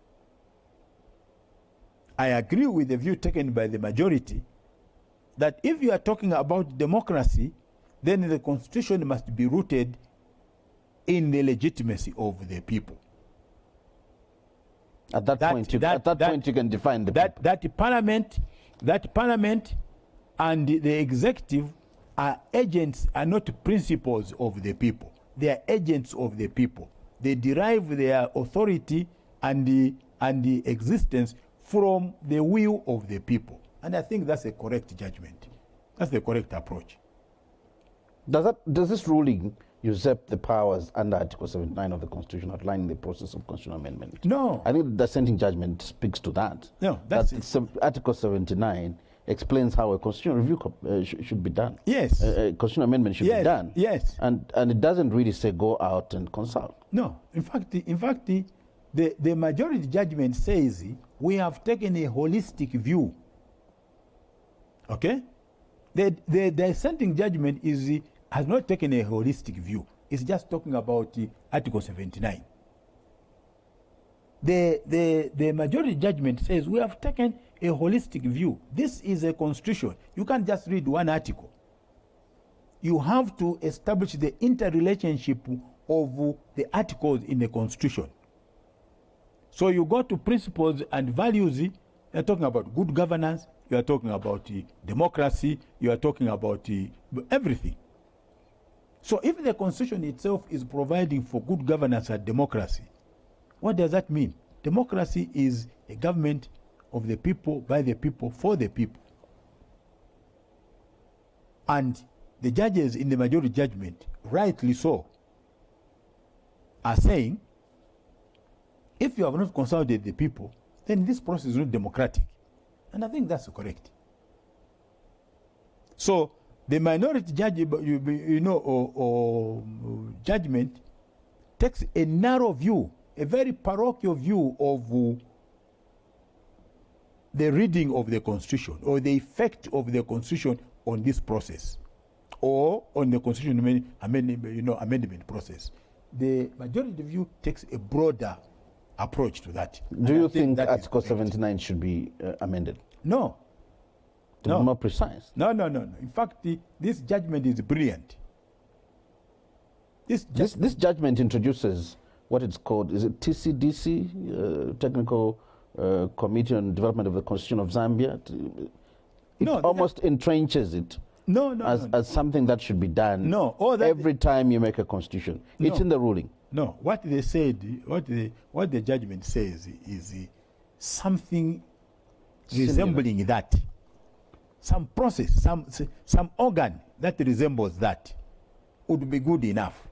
I agree with the view taken by the majority that if you are talking about democracy, then the Constitution must be rooted in the legitimacy of the people. At that point, you can define the people. That parliament and the executive are agents, are not principals of the people. They are agents of the people. They derive their authority and the existence from the will of the people. And I think that's a correct judgment. That's the correct approach. Does this ruling usurp the powers under Article 79 of the Constitution, outlining the process of constitutional amendment? No. I think the dissenting judgment speaks to that. No, that's Article 79 explains how a constitutional review should be done. Yes. A constitutional amendment should be done. Yes. And it doesn't really say go out and consult. No. In fact, the majority judgment says we have taken a holistic view. Okay? The dissenting judgment has not taken a holistic view. It's just talking about Article 79. The majority judgment says we have taken a holistic view. This is a constitution. You can't just read one article. You have to establish the interrelationship of the articles in the constitution. So you go to principles and values. You're talking about good governance. You are talking about democracy. You are talking about everything. So if the constitution itself is providing for good governance and democracy, what does that mean? Democracy is a government of the people, by the people, for the people. And the judges in the majority judgment, rightly so, are saying, if you have not consulted the people, then this process is not democratic. And I think that's correct. So the minority judgment takes a narrow view, a very parochial view of the reading of the Constitution, or the effect of the Constitution on this process, or on the Constitution amendment process. The majority view takes a broader approach to that. Do you think Article 79 should be amended? No. To be more precise? No. In fact, this judgment is brilliant. This judgment introduces what it's called, is it TCDC, Technical Committee on Development of the Constitution of Zambia? It almost entrenches it as something that should be done every time you make a constitution. It's in the ruling. No, what they said, what the judgment says is something resembling that. Some process, some organ that resembles that would be good enough.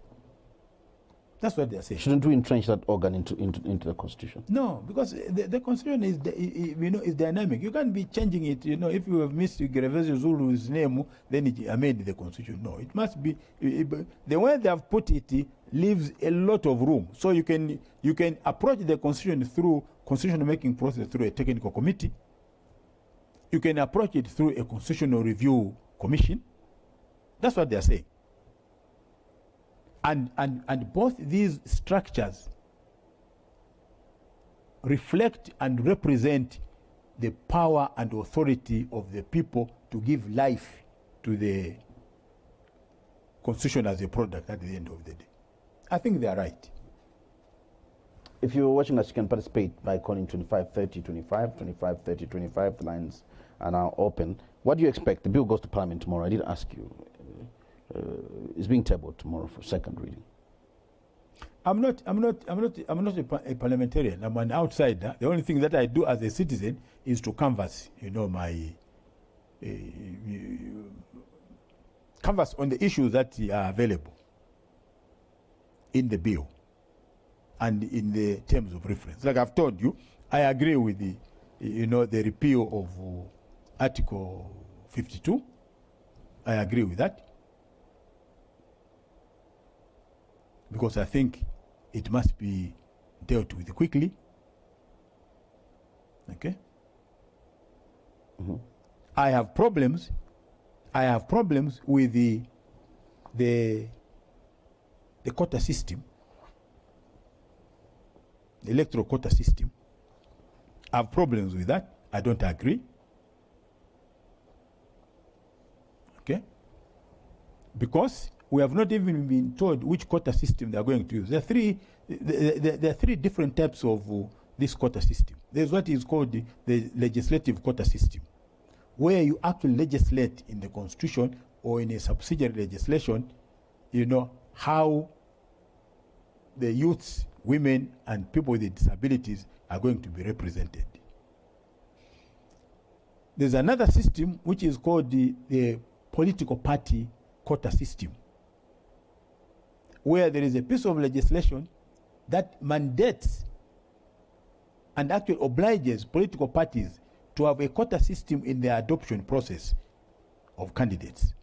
That's what they're saying. Shouldn't we entrench that organ into the Constitution? No, because the Constitution is dynamic. You can't be changing it. If you have missed Gervasio Zulu's name, then it amend the Constitution. No, it must be the way they have put it leaves a lot of room. So you can approach the Constitution through constitutional making process through a technical committee. You can approach it through a constitutional review commission. That's what they are saying. And both these structures reflect and represent the power and authority of the people to give life to the Constitution as a product at the end of the day. I think they are right. If you're watching us, you can participate by calling 253025, 253025. The lines are now open. What do you expect? The bill goes to Parliament tomorrow. I did ask you. It's being tabled tomorrow for second reading. I'm not a parliamentarian. I'm an outsider. The only thing that I do as a citizen is to canvass, my canvass on the issues that are available in the bill and in the terms of reference. Like I've told you, I agree with the repeal of Article 52. I agree with that, because I think it must be dealt with quickly. Okay? Mm-hmm. I have problems with the quota system, the electoral quota system. I have problems with that. I don't agree. Okay? Because we have not even been told which quota system they are going to use. There are three different types of this quota system. There's what is called the legislative quota system, where you actually legislate in the constitution or in a subsidiary legislation, how the youths, women, and people with disabilities are going to be represented. There's another system which is called the political party quota system, where there is a piece of legislation that mandates and actually obliges political parties to have a quota system in their adoption process of candidates.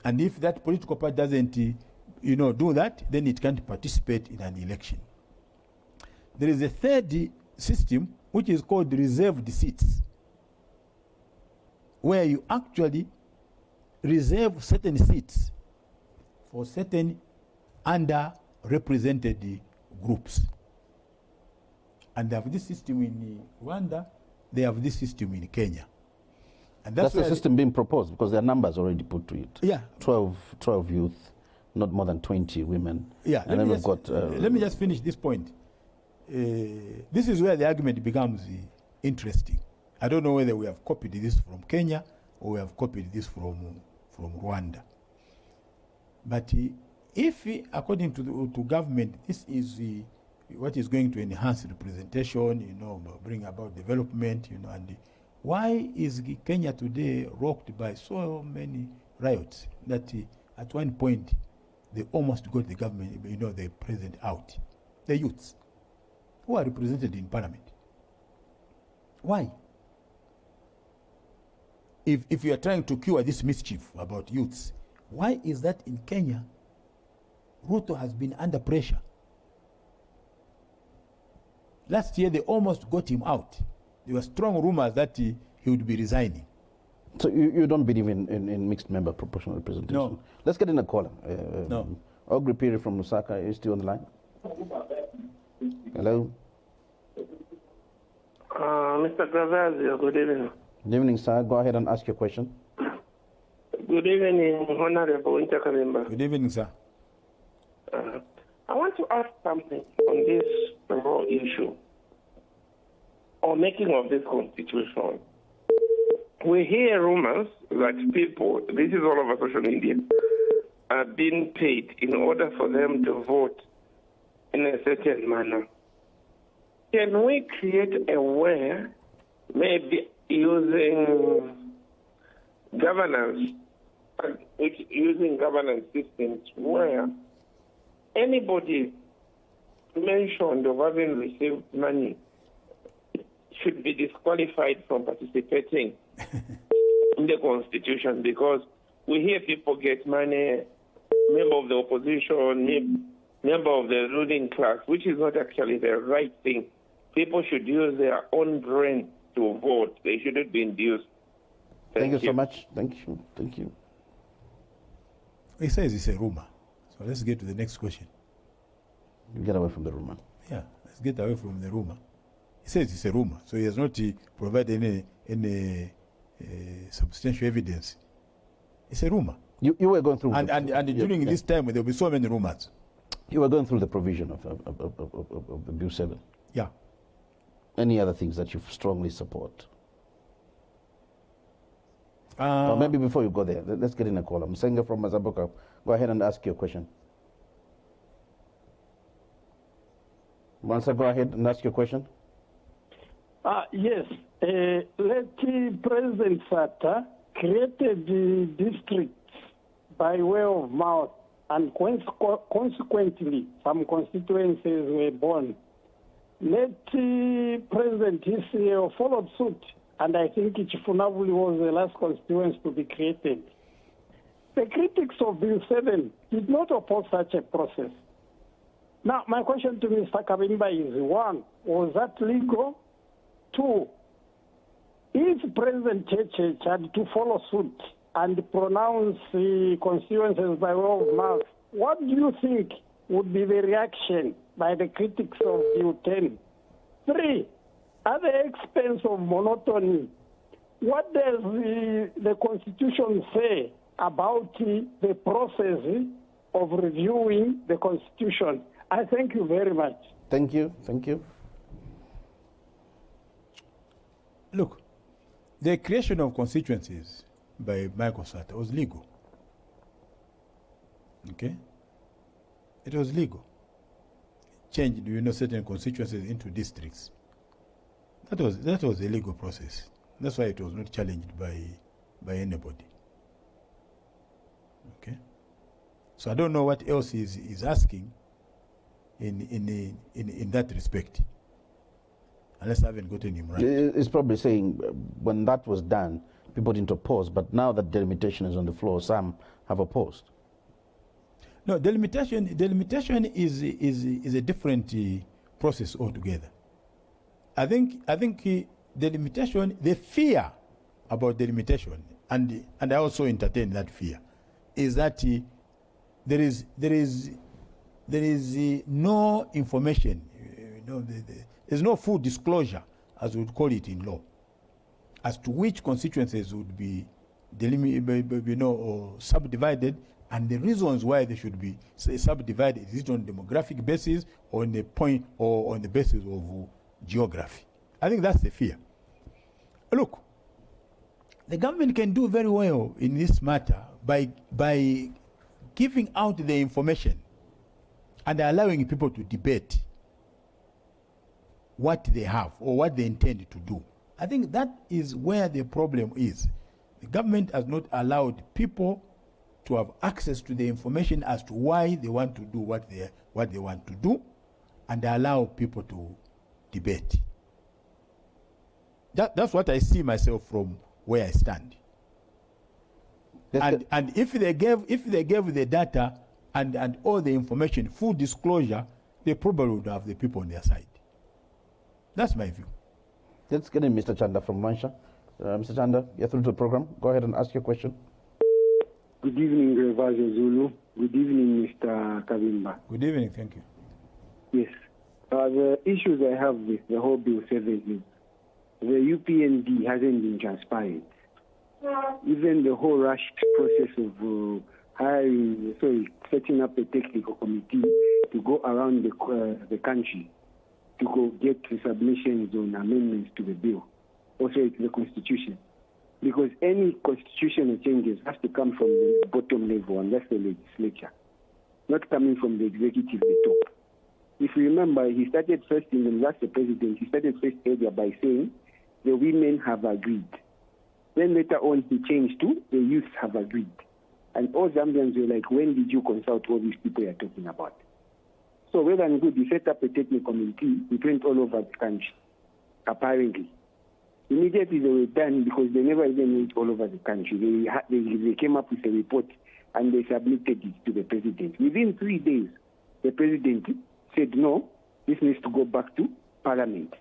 And if that political party doesn't, do that, then it can't participate in an election. There is a third system which is called reserved seats, where you actually reserve certain seats for certain underrepresented groups. And they have this system in Rwanda, they have this system in Kenya. And that's the system being proposed, because there are numbers already put to it. Yeah. 12 youth, not more than 20 women. Yeah. And then we've got... let me just finish this point. This is where the argument becomes interesting. I don't know whether we have copied this from Kenya or we have copied this from Rwanda. But if, according to government, this is what is going to enhance representation, bring about development, and why is Kenya today rocked by so many riots that at one point they almost got the government, the president out? The youths who are represented in parliament. Why? If you are trying to cure this mischief about youths, why is that in Kenya Ruto has been under pressure? Last year they almost got him out. There were strong rumors that he would be resigning. So you don't believe in mixed member proportional representation? No. Let's get in a caller. No. Ogri Piri from Lusaka, are you still on the line? Hello? Mr. Gravazio, good evening. Good evening, sir. Go ahead and ask your question. Good evening, Honorable Wynter M. Good evening, sir. I want to ask something on this raw issue or making of this constitution. We hear rumors that people, this is all over social media, are being paid in order for them to vote in a certain manner. Can we create a way, maybe using governance, using governance systems where anybody mentioned of having received money should be disqualified from participating in the constitution? Because we hear people get money, member of the opposition, member of the ruling class, which is not actually the right thing. People should use their own brain to vote. They shouldn't be induced. Thank you so much. Thank you. He says it's a rumor. So let's get to the next question. You get away from the rumor. Yeah, let's get away from the rumor. He says it's a rumor, so he has not provided any substantial evidence. It's a rumor. You were going through... And during this time, there will be so many rumors. You were going through the provision of the Bill 7. Yeah. Any other things that you strongly support? Or maybe before you go there, let's get in a call. Msenga from Mazaboka. Go ahead and ask your question. Mansa, go ahead and ask your question. Yes. President Sata created the districts by way of mouth, and consequently, some constituencies were born. President Israel followed suit, and I think Chifunabuli was the last constituency to be created. The critics of Bill 7 did not oppose such a process. Now, my question to Mr. Kabimba is, 1, was that legal? 2, if President Church had to follow suit and pronounce the constituencies by way of mouth, what do you think would be the reaction by the critics of Bill 10? 3, at the expense of monotony, what does the Constitution say about the process of reviewing the Constitution? I thank you very much. Thank you. Thank you. Look, the creation of constituencies by Michael Sata was legal. Okay? It was legal. Changed, certain constituencies into districts. That was a legal process. That's why it was not challenged by anybody. Okay? So I don't know what else is asking in that respect. Unless I haven't gotten him right. It's probably saying when that was done, people didn't oppose, but now that delimitation is on the floor, some have opposed. No, delimitation is a different process altogether. I think delimitation, the fear about delimitation, and I also entertain that fear, is that there is no information, there's no full disclosure, as we would call it in law, as to which constituencies would be or subdivided, and the reasons why they should be subdivided. Is it on demographic basis or on the point or on the basis of geography? I think that's the fear. Look, the government can do very well in this matter by giving out the information and allowing people to debate what they have or what they intend to do. I think that is where the problem is. The government has not allowed people to have access to the information as to why they want to do what they want to do, and allow people to debate. That's what I see myself from where I stand. And if they gave the data and all the information, full disclosure, they probably would have the people on their side. That's my view. Let's get in Mr. Chanda from Mansha. Mr. Chanda, you're through to the program. Go ahead and ask your question. Good evening, Revazo Zulu. Good evening, Mr. Kabimba. Good evening, thank you. Yes. The issues I have with the whole Bill 7 is the UPND hasn't been transparent. Even the whole rushed process of setting up a technical committee to go around the country to go get the submissions on amendments to the bill, also to the Constitution. Because any constitutional changes has to come from the bottom level, and that's the legislature, not coming from the executive, the top. If you remember, he started first in the last president, he started first earlier by saying the women have agreed. Then later on he changed to the youth have agreed. And all Zambians were like, when did you consult all these people you're talking about? So well and good, he set up a technical committee, we went all over the country, apparently. Immediately they were done because they never even went all over the country. They came up with a report and they submitted it to the president. Within 3 days, the president said, no, this needs to go back to Parliament.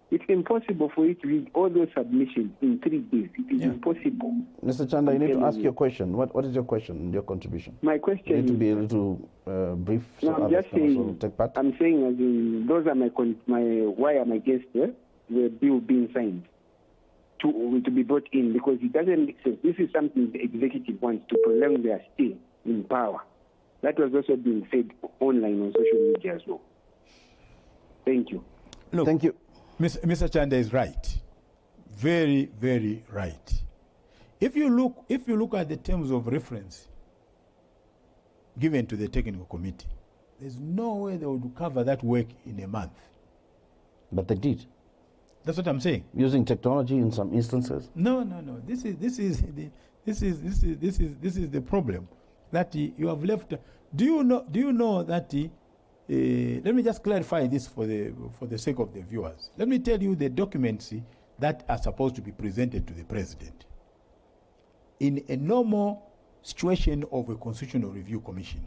It's impossible for you to read all those submissions in 3 days. It is impossible. Mr. Chanda, you need to ask your question. What is your question and your contribution? My question you need to be a little brief. No, I'm just saying, take part. I'm saying as in, those are why I'm against the bill being signed to be brought in, because it doesn't make sense. This is something the executive wants to prolong their stay in power. that was also being fed online on social media as well. Thank you. Look, Thank you. Mr. Chanda is right. Very, very right. If you look at the terms of reference given to the technical committee, there's no way they would cover that work in a month. But they did. That's what I'm saying. Using technology in some instances. No. This is the problem that you have left. Do you know that? Let me just clarify this for the sake of the viewers. Let me tell you the documents that are supposed to be presented to the president in a normal situation of a constitutional review commission.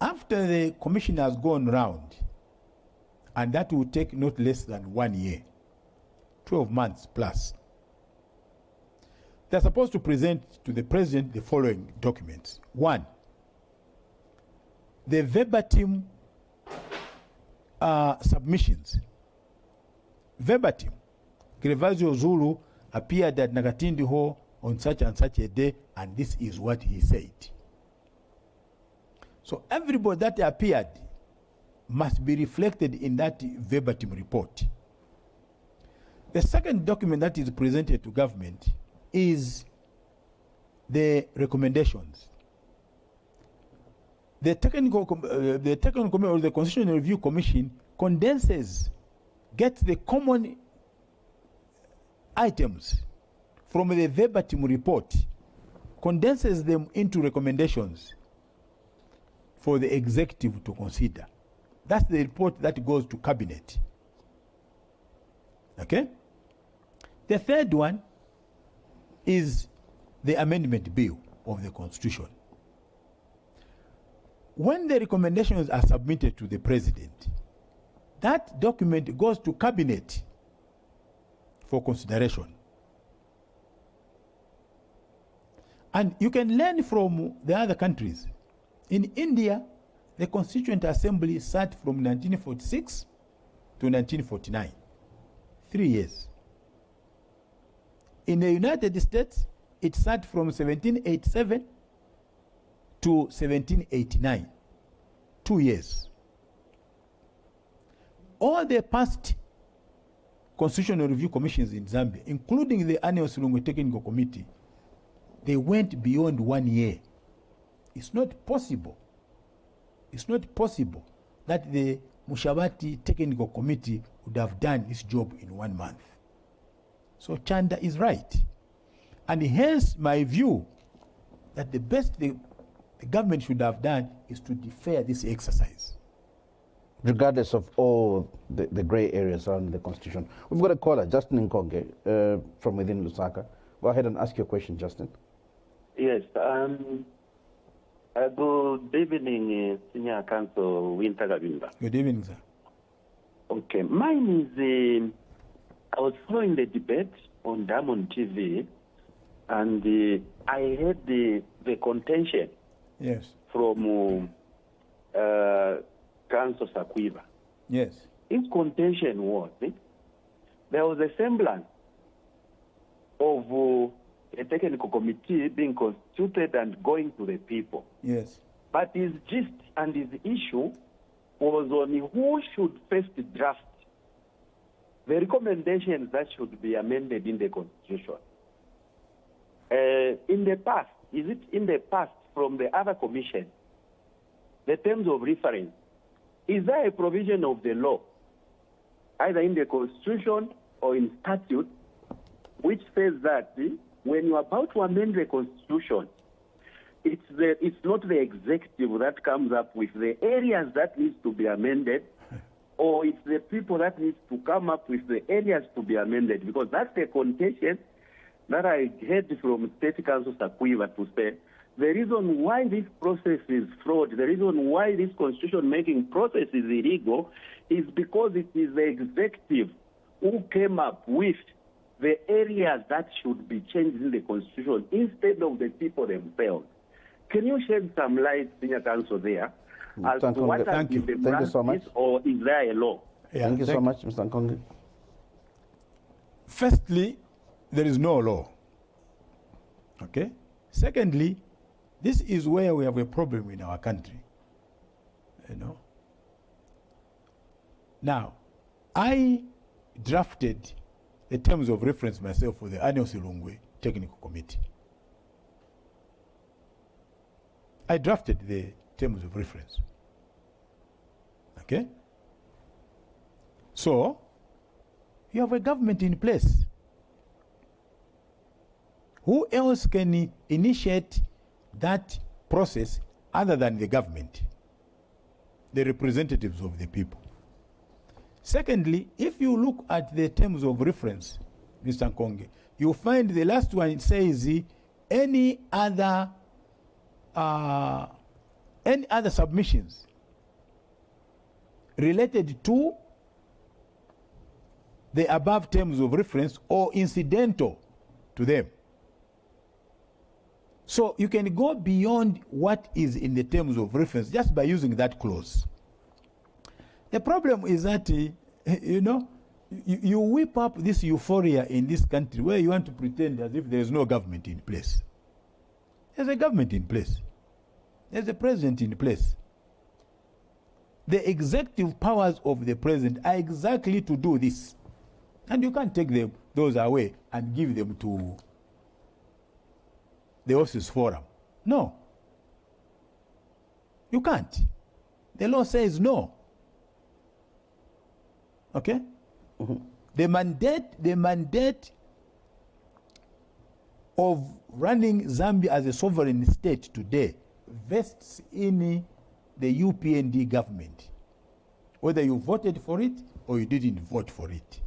After the commission has gone round, and that will take not less than 1 year, 12 months plus, they're supposed to present to the president the following documents. 1, the verbatim submissions. Verbatim. Gervasio Zulu appeared at Nakatindi Hall on such and such a day, and this is what he said. So everybody that appeared must be reflected in that verbatim report. The second document that is presented to government is the recommendations. The technical committee or the Constitutional Review Commission condenses, gets the common items from the verbatim report, condenses them into recommendations for the executive to consider. That's the report that goes to cabinet. Okay? The third one is the amendment bill of the Constitution. When the recommendations are submitted to the president, that document goes to cabinet for consideration. And you can learn from the other countries. In India, the Constituent Assembly sat from 1946 to 1949, 3 years. In the United States, it sat from 1787 to 1789, 2 years. All the past Constitutional Review Commissions in Zambia, including the Annual Silungwe Technical Committee, they went beyond 1 year. It's not possible. It's not possible that the Mushabati Technical Committee would have done this job in 1 month. So Chanda is right. And hence my view that the best the government should have done is to defer this exercise. Regardless of all the grey areas around the Constitution. We've got a caller, Justin Nkonge, from within Lusaka. Go ahead and ask your question, Justin. Yes. Good evening, Senior Counsel Wynter Kabimba. Good evening, sir. Okay. Mine is, I was following the debate on Diamond TV, and I heard the contention from Counsel Sakwiba. Yes. His contention was there was a semblance of a technical committee being constituted and going to the people. Yes. But his gist and his issue was on who should first draft the recommendations that should be amended in the Constitution. In the past, is it in the past from the other commission, the terms of reference, is there a provision of the law, either in the Constitution or in statute, which says that when you are about to amend the Constitution, it's not the executive that comes up with the areas that needs to be amended, or it's the people that needs to come up with the areas to be amended, because that's the contention that I heard from State Counsel Sakwiba to say the reason why this process is fraud, the reason why this constitution-making process is illegal, is because it is the executive who came up with the areas that should be changed in the Constitution instead of the people themselves. Can you shed some light, Senior Counsel, there as to what has been the practice, or is there a law? Yeah, thank you so much, Mr. Nkonge. Firstly, there is no law. Okay? Secondly, This is where we have a problem in our country. You know. Now, I drafted the terms of reference myself for the annual Silungwe Technical Committee. I drafted the terms of reference. Okay? So, you have a government in place. Who else can initiate that process other than the government? The representatives of the people. Secondly, if you look at the terms of reference, Mr. Nkonge, you find the last one says any other submissions related to the above terms of reference or incidental to them. So you can go beyond what is in the terms of reference just by using that clause. The problem is that, you know, you whip up this euphoria in this country where you want to pretend as if there is no government in place. There's a government in place. There's a president in place. The executive powers of the president are exactly to do this. And you can't take those away and give them to the Office Forum. No. You can't. The law says no. Okay? Mm-hmm. The mandate of running Zambia as a sovereign state today vests in the UPND government, whether you voted for it or you didn't vote for it.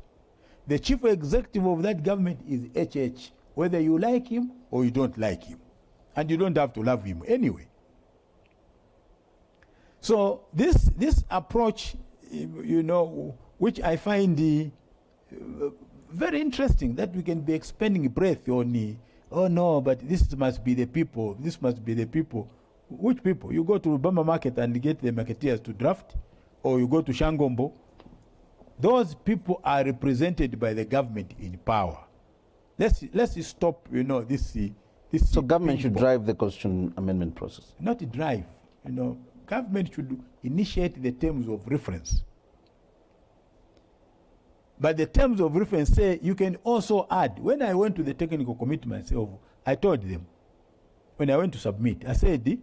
The chief executive of that government is HH, whether you like him or you don't like him. And you don't have to love him anyway. So this approach, you know, which I find very interesting, that we can be expending breath on, oh no, but this must be the people, this must be the people. Which people? You go to Rubamba Market and get the marketeers to draft, or you go to Shangombo. Those people are represented by the government in power. Let's stop, you know, this. So government should drive the constitution amendment process? Not drive, you know. Government should initiate the terms of reference. But the terms of reference say you can also add. When I went to the technical committee myself, I told them, when I went to submit, I said,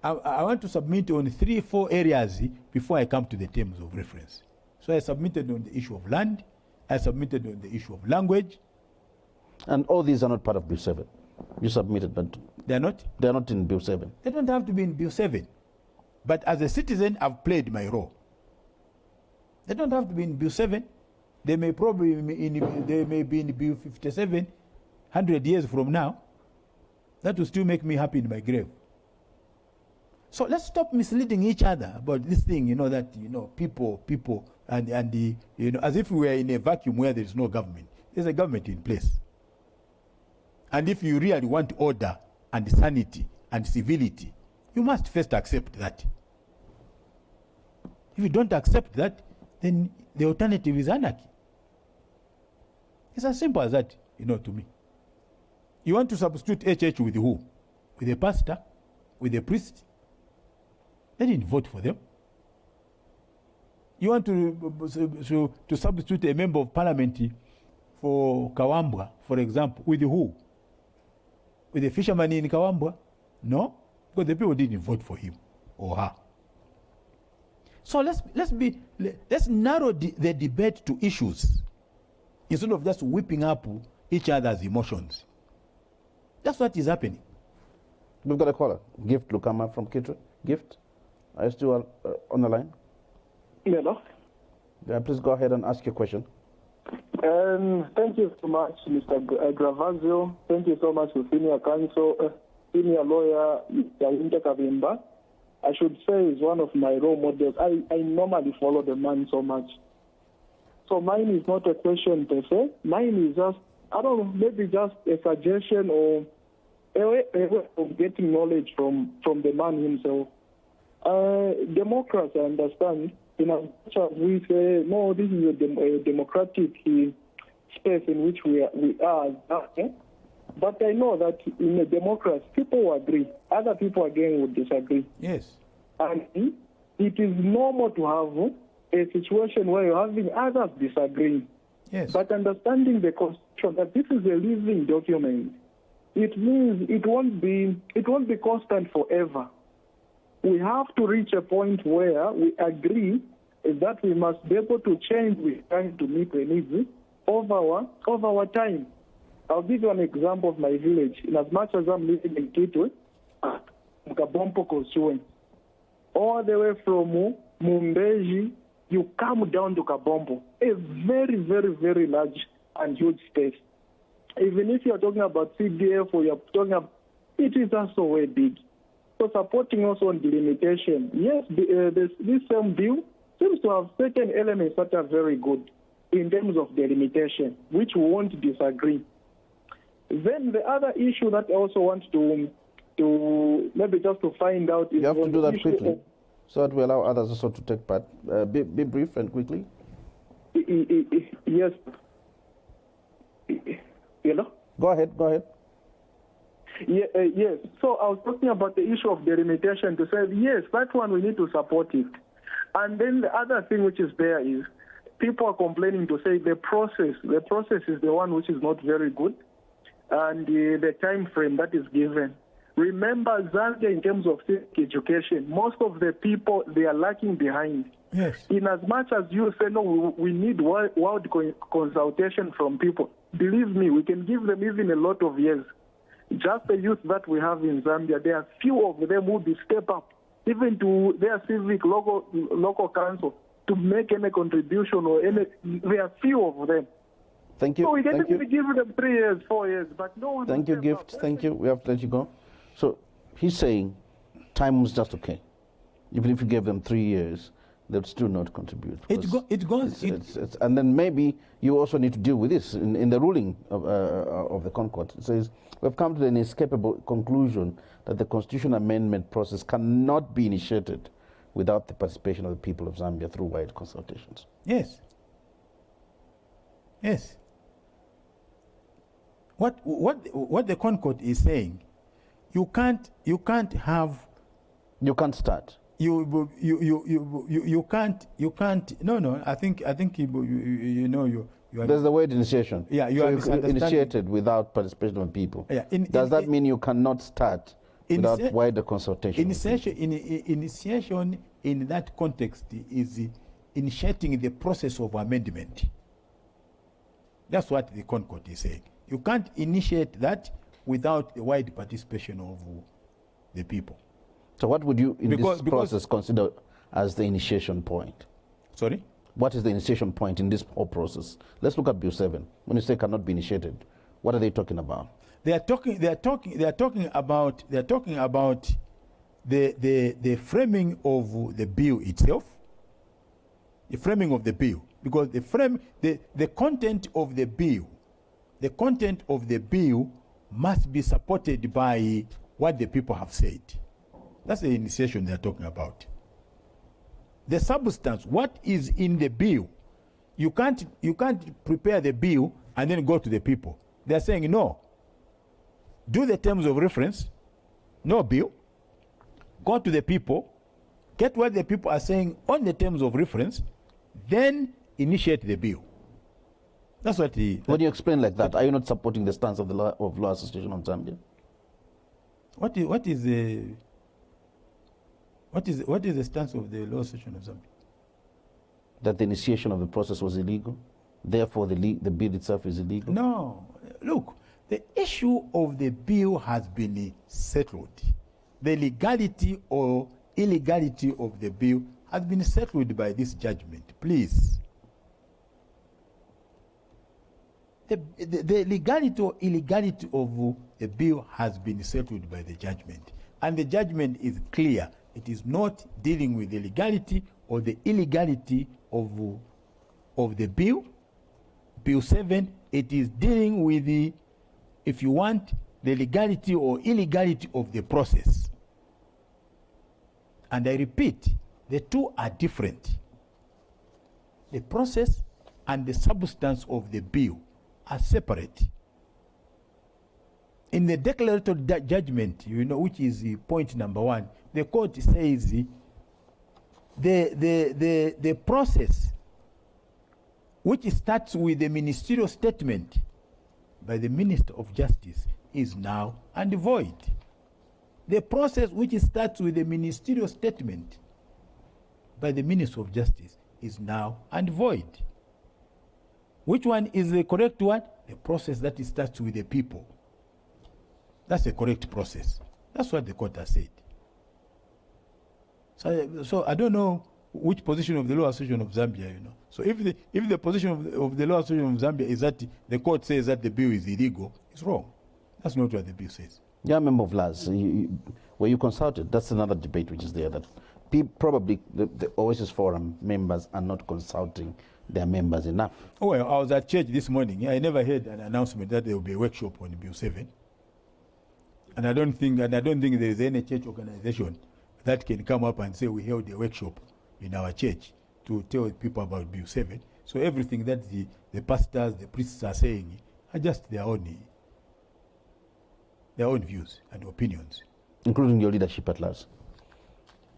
I want to submit on 3-4 areas before I come to the terms of reference. So I submitted on the issue of land, I submitted on the issue of language. And all these are not part of Bill 7. You submitted, but they're not? They're not in Bill 7. They don't have to be in Bill 7. But as a citizen, I've played my role. They don't have to be in Bill 7. They may probably be in Bill 57, 100 years from now. That will still make me happy in my grave. So let's stop misleading each other about this thing, you know, that, you know, people, and the, you know, as if we were in a vacuum where there is no government. There's a government in place. And if you really want order and sanity and civility, you must first accept that. If you don't accept that, then the alternative is anarchy. It's as simple as that, you know, to me. You want to substitute HH with who? With a pastor? With a priest? They didn't vote for them. You want to substitute a member of parliament for Kawambwa, for example, with who? With a fisherman in Kawambwa? No, because the people didn't vote for him or her. So let's narrow the debate to issues instead of just whipping up each other's emotions. That's what is happening. We've got a caller, Gift Lukama from Kitwe. Gift, are you still on the line? Hello. Yeah, please go ahead and ask your question. Thank you so much, Mr. Gravazio. Thank you so much to senior counsel, senior lawyer, Wynter Kabimba. I should say is one of my role models. I normally follow the man so much. So mine is not a question per se. Mine is just, I don't know, maybe just a suggestion or a way of getting knowledge from the man himself. Democrats, I understand, you know, we say, no, this is a democratic space in which we are. But I know that in a democracy, people will agree. Other people again would disagree. Yes. And it is normal to have a situation where you're having others disagreeing. Yes. But understanding the Constitution, that this is a living document, it means it won't be constant forever. We have to reach a point where we agree that we must be able to change with time to meet the needs of our time. I'll give you an example of my village. In as much as I'm living in Kitwe, Kabompo constituency, all the way from Mumbeji, you come down to Kabompo, a very, very, very large and huge space. Even if you're talking about CDF or you're talking about, it is also very big. So supporting also on delimitation, yes, this same bill seems to have certain elements that are very good in terms of delimitation, which we won't disagree. Then the other issue that I also want to maybe just to find out is... You have to do that quickly, so that we allow others also to take part. Be brief and quickly. Yes. You know? Go ahead. Yeah, yes. So I was talking about the issue of delimitation to say, yes, that one we need to support it. And then the other thing which is there is people are complaining to say the process is the one which is not very good, and the time frame that is given. Remember, Zambia, in terms of civic education, most of the people, they are lacking behind. Yes. In as much as you say, no, we need world consultation from people, believe me, we can give them even a lot of years. Just the youth that we have in Zambia, there are few of them who will step up, even to their civic local council, to make any contribution or any. There are few of them. Thank you. So we can even give them 3 years, 4 years, but no one. Thank you, Gift. Thank you. We have to let you go. So he's saying time was just okay. Even if you gave them 3 years, they'd still not contribute. It goes. And then maybe you also need to deal with this in the ruling of the Concord. It says, we've come to an inescapable conclusion that the constitutional amendment process cannot be initiated without the participation of the people of Zambia through wide consultations. Yes. Yes. What the Concord is saying, you can't start. You can't. No. I think you know you. There's the word initiation. Yeah, you are initiated without participation of people. Yeah. Does that mean you cannot start without wider consultation? Initiation in that context is initiating the process of amendment. That's what the Concord is saying. You can't initiate that without the wide participation of the people. So what would you, in this process, consider as the initiation point? Sorry? What is the initiation point in this whole process? Let's look at Bill 7. When you say cannot be initiated, what are they talking about? They are talking about the framing of the bill itself. The framing of the bill. Because the content of the bill must be supported by what the people have said. That's the initiation they're talking about. The substance, what is in the bill, you can't prepare the bill and then go to the people. They're saying no. Do the terms of reference, no bill. Go to the people, get what the people are saying on the terms of reference, then initiate the bill. That's what when you explain like that, are you not supporting the stance of the Law Association of Zambia? What is the stance of the Law Association of Zambia? That the initiation of the process was illegal, therefore the bill itself is illegal? No. Look, the issue of the bill has been settled. The legality or illegality of the bill has been settled by this judgment. Please. The legality or illegality of the bill has been settled by the judgment. And the judgment is clear. It is not dealing with the legality or the illegality of the bill. Bill 7, it is dealing with the, if you want, the legality or illegality of the process. And I repeat, the two are different. The process and the substance of the bill are separate. in the declaratory judgment, which is point number 1, the court says the process which starts with the ministerial statement by the Minister of Justice is now and void. The process which starts with the ministerial statement by the Minister of Justice is now and void. Which one is the correct one? The process that starts with the people. That's the correct process. That's what the court has said. So I don't know which position of the Law Association of Zambia, So if the position of the Law Association of Zambia is that the court says that the bill is illegal, it's wrong. That's not what the bill says. Yeah, member of LAS, were you consulted? That's another debate which is there, that probably the Oasis Forum members are not consulting their members enough. Oh, well, I was at church this morning. I never heard an announcement that there will be a workshop on Bill 7. And I don't think there is any church organization that can come up and say we held a workshop in our church to tell people about Bill 7. So everything that the pastors, the priests are saying are just their own views and opinions. Including your leadership at LAS.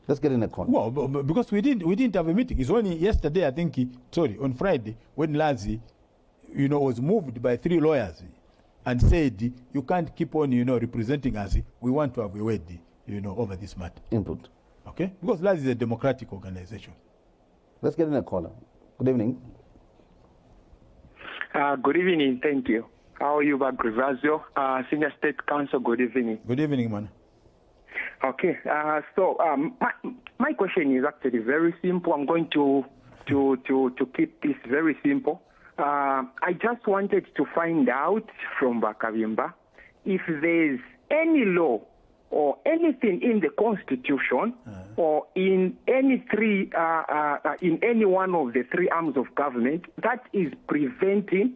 Let's get in a corner. Well, because we didn't have a meeting. It's only yesterday, I think, on Friday, when LAS, was moved by 3 lawyers and said, you can't keep on, representing us. We want to have a word, over this matter. Input. Okay? Because LAS is a democratic organization. Let's get in a caller. Good evening. Good evening. Thank you. How are you, Grivazio? Senior State Council, good evening. Good evening, man. Okay. So my question is actually very simple. I'm going to keep this very simple. I just wanted to find out from Kabimba if there's any law or anything in the Constitution or in any one of the 3 arms of government that is preventing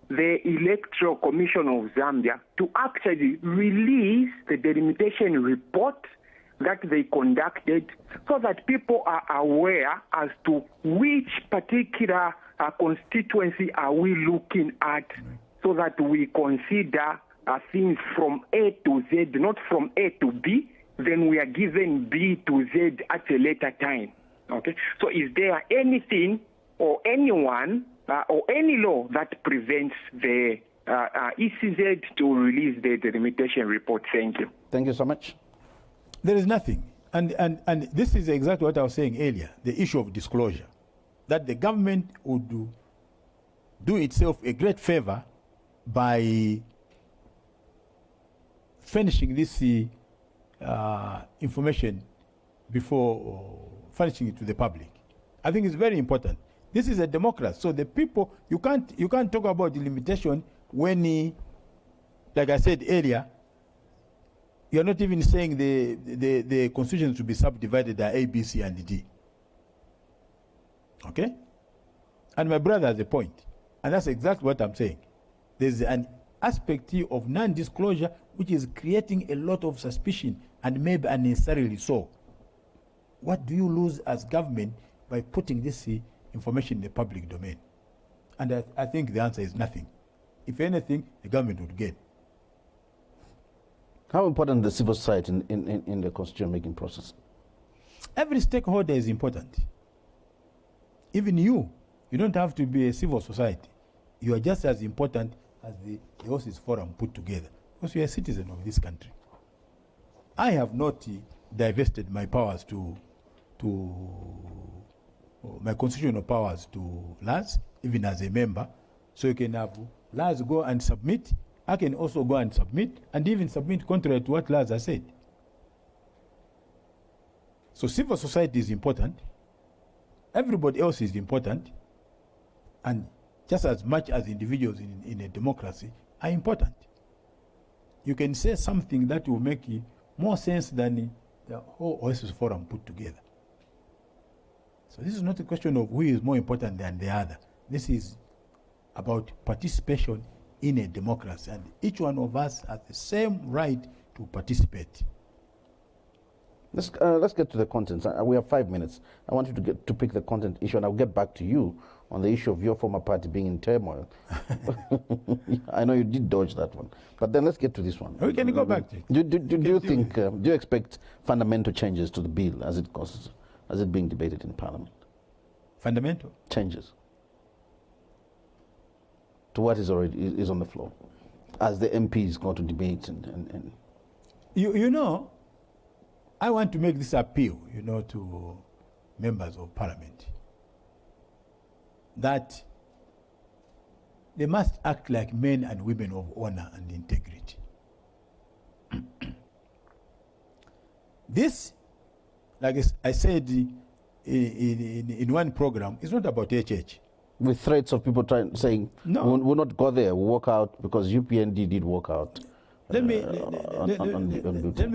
the Electoral Commission of Zambia to actually release the delimitation report that they conducted so that people are aware as to which particular constituency are we looking at, so that we consider things from A to Z, not from A to B, then we are given B to Z at a later time. Okay? So is there anything or anyone or any law that prevents the ECZ to release the delimitation report? Thank you. Thank you so much. There is nothing. And this is exactly what I was saying earlier, the issue of disclosure. That the government would do itself a great favor by furnishing this information before furnishing it to the public. I think it's very important. This is a democracy, so the people, you can't talk about the limitation when, like I said earlier, you're not even saying the constitution should be subdivided by A, B, C, and D. Okay? And my brother has a point, and that's exactly what I'm saying. There's an aspect here of non-disclosure which is creating a lot of suspicion, and maybe unnecessarily so. What do you lose as government by putting this information in the public domain? And I think the answer is nothing. If anything, the government would gain. How important is the civil society in the constitution-making process? Every stakeholder is important. Even you don't have to be a civil society. You are just as important as the Oasis Forum put together, because you are a citizen of this country. I have not divested my powers my constitutional powers to LAS, even as a member. So you can have LAS go and submit. I can also go and submit, and even submit contrary to what LAS has said. So civil society is important. Everybody else is important. And just as much as individuals in a democracy are important. You can say something that will make more sense than the whole Oasis Forum put together. So this is not a question of who is more important than the other. This is about participation in a democracy, and each one of us has the same right to participate. Let's get to the content. We have 5 minutes. I want you to pick the content issue, and I'll get back to you on the issue of your former party being in turmoil. I know you did dodge that one. But then let's get to this one. We can go back to it. Do you think, do you expect fundamental changes to the bill as it being debated in Parliament? Fundamental? Changes to what is on the floor, as the MPs go to debate and You know, I want to make this appeal, you know, to members of Parliament, that they must act like men and women of honor and integrity. This, like I said in one program, is not about HH. With threats of people saying, no, we'll not go there, we'll walk out, because UPND did walk out. Let me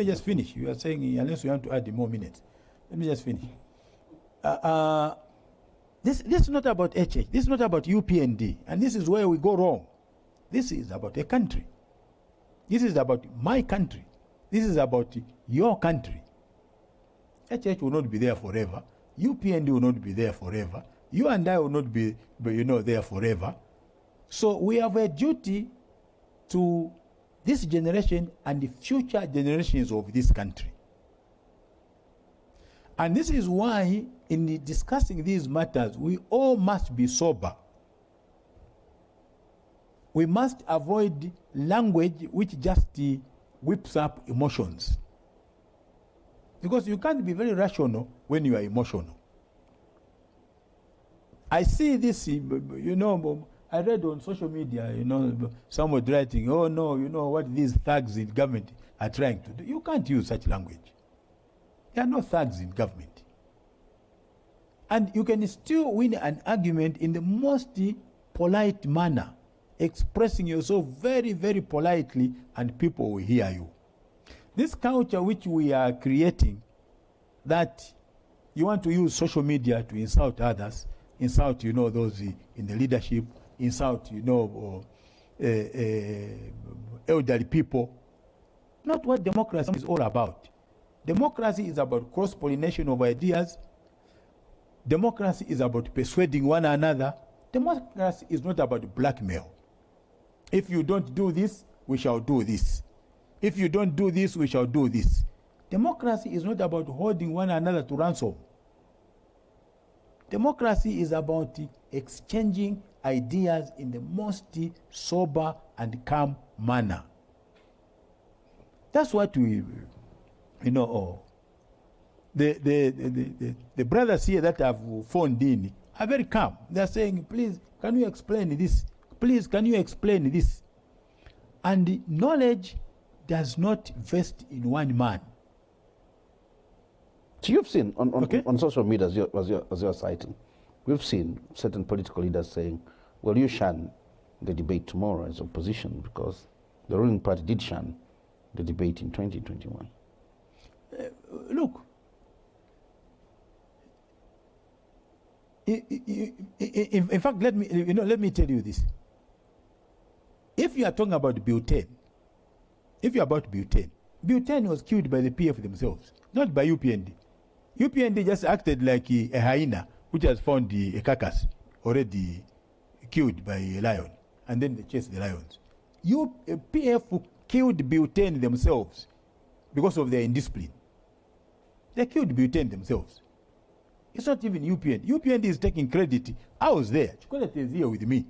just finish. You are saying, unless you want to add more minutes, let me just finish. This is not about HH. This is not about UPND. And this is where we go wrong. This is about a country. This is about my country. This is about your country. HH will not be there forever. UPND will not be there forever. You and I will not be, there forever. So we have a duty to this generation and the future generations of this country. And this is why, in discussing these matters, we all must be sober. We must avoid language which just whips up emotions. Because you can't be very rational when you are emotional. I see this, I read on social media, someone writing, oh no, what these thugs in government are trying to do. You can't use such language. There are no thugs in government. And you can still win an argument in the most polite manner, expressing yourself very, very politely, and people will hear you. This culture which we are creating, that you want to use social media to insult others, insult, those in the leadership, insult, elderly people. Not what democracy is all about. Democracy is about cross-pollination of ideas. Democracy is about persuading one another. Democracy is not about blackmail. If you don't do this, we shall do this. If you don't do this, we shall do this. Democracy is not about holding one another to ransom. Democracy is about exchanging ideas in the most sober and calm manner. That's what we, the brothers here that have phoned in are very calm. They're saying, please, can you explain this? Please, can you explain this? And knowledge does not vest in one man. So you've seen on social media, as you're citing, we've seen certain political leaders saying, well, you shun the debate tomorrow as opposition because the ruling party did shun the debate in 2021. Look, in fact, let me tell you this. If you are talking about butane, butane was killed by the PF themselves, not by UPND. UPND just acted like a hyena which has found a carcass already killed by a lion, and then they chased the lions. PF killed butane themselves because of their indiscipline. They killed butane themselves. It's not even UPND. UPND is taking credit. I was there. Chikwete is here with me.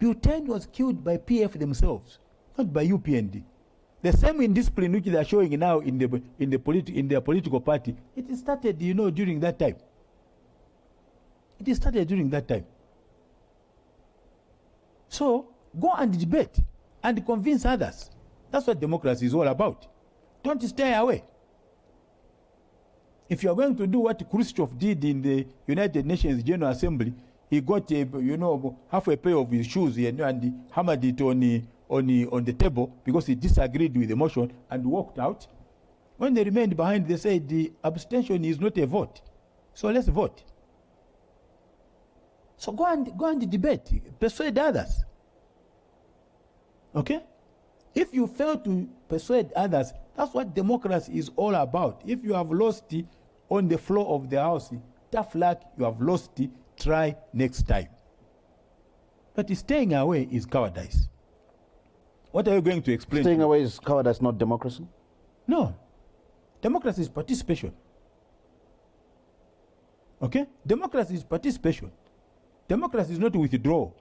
Butane was killed by PF themselves, not by UPND. The same indiscipline which they are showing now in their political party, it started, during that time. It started during that time. So go and debate and convince others. That's what democracy is all about. Don't stay away. If you are going to do what Khrushchev did in the United Nations General Assembly, he got half a pair of his shoes and hammered it on the table because he disagreed with the motion and walked out. When they remained behind, they said the abstention is not a vote. So let's vote. So go and debate, persuade others. Okay? If you fail to persuade others, that's what democracy is all about. If you have lost on the floor of the House, tough luck, you have lost it, try next time. But staying away is cowardice. What are you going to explain? Staying away is cowardice, not democracy? No. Democracy is participation. Okay? Democracy is participation. Democracy is not withdrawal.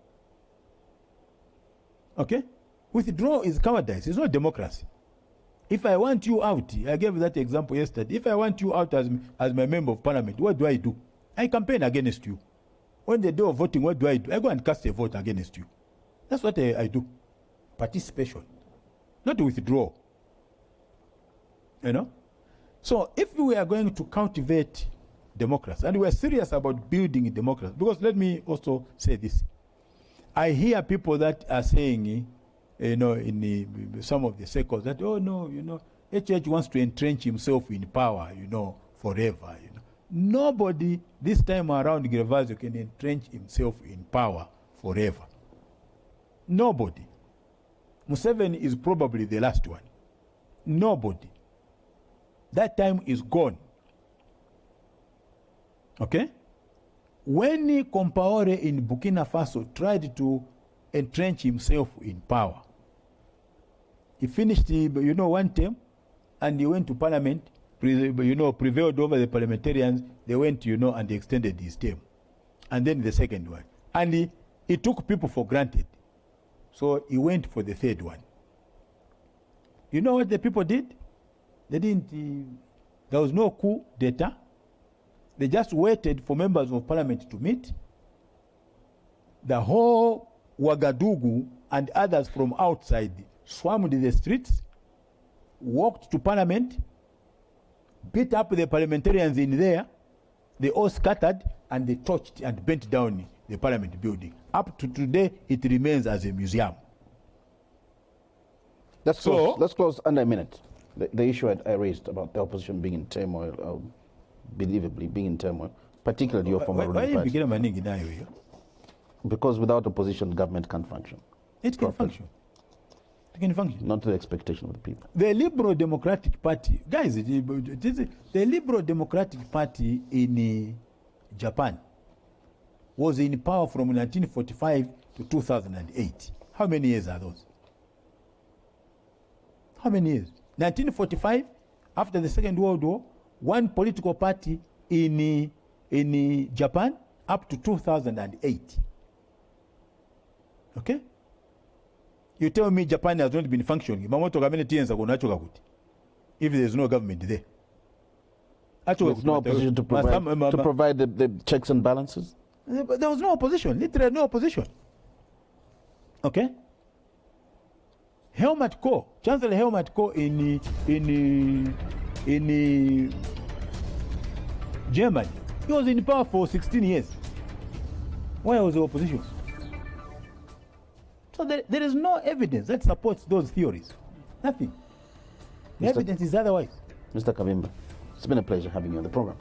Okay? Withdrawal is cowardice. It's not democracy. If I want you out, I gave that example yesterday. If I want you out as my member of parliament, what do? I campaign against you. When the day of voting, what do? I go and cast a vote against you. That's what I do. Participation. Not withdrawal. You know? So if we are going to cultivate democracy, and we are serious about building democracy, because let me also say this. I hear people that are saying, in some of the circles that, oh no, HH wants to entrench himself in power, forever. Nobody this time around Gervasio can entrench himself in power forever. Nobody. Museveni is probably the last one. Nobody. That time is gone. Okay? When Compaore in Burkina Faso tried to entrench himself in power, he finished, one term, and he went to parliament, prevailed over the parliamentarians. They went, and they extended his term. And then the second one. And he took people for granted. So he went for the third one. You know what the people did? They didn't, there was no coup d'etat. They just waited for members of parliament to meet. The whole Ouagadougou and others from outside swarmed the streets, walked to parliament, beat up the parliamentarians in there. They all scattered and they torched and burnt down the parliament building. Up to today, it remains as a museum. Let's close under a minute. The issue I raised about the opposition being in turmoil, believably being in turmoil, particularly your former ruling party. Because without opposition, government can't function. It can function. It can function. Not to the expectation of the people. The Liberal Democratic Party, guys, the Liberal Democratic Party in Japan was in power from 1945 to 2008. How many years are those? How many years? 1945, after the Second World War, one political party in Japan up to 2008. Okay? You tell me Japan has not been functioning. If there's no government there. There's no opposition to provide the checks and balances? There was no opposition, literally no opposition. Okay? Chancellor Helmut Kohl in Germany, he was in power for 16 years. Where was the opposition? So there is no evidence that supports those theories. Nothing. The evidence is otherwise. Mr. Kabimba, it's been a pleasure having you on the program.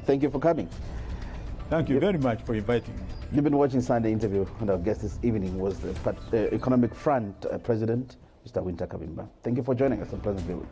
Thank you for coming. Thank you very much for inviting me. You've been watching Sunday Interview, and our guest this evening was the Economic Front President, Mr. Wynter Kabimba. Thank you for joining us on Pleasant View.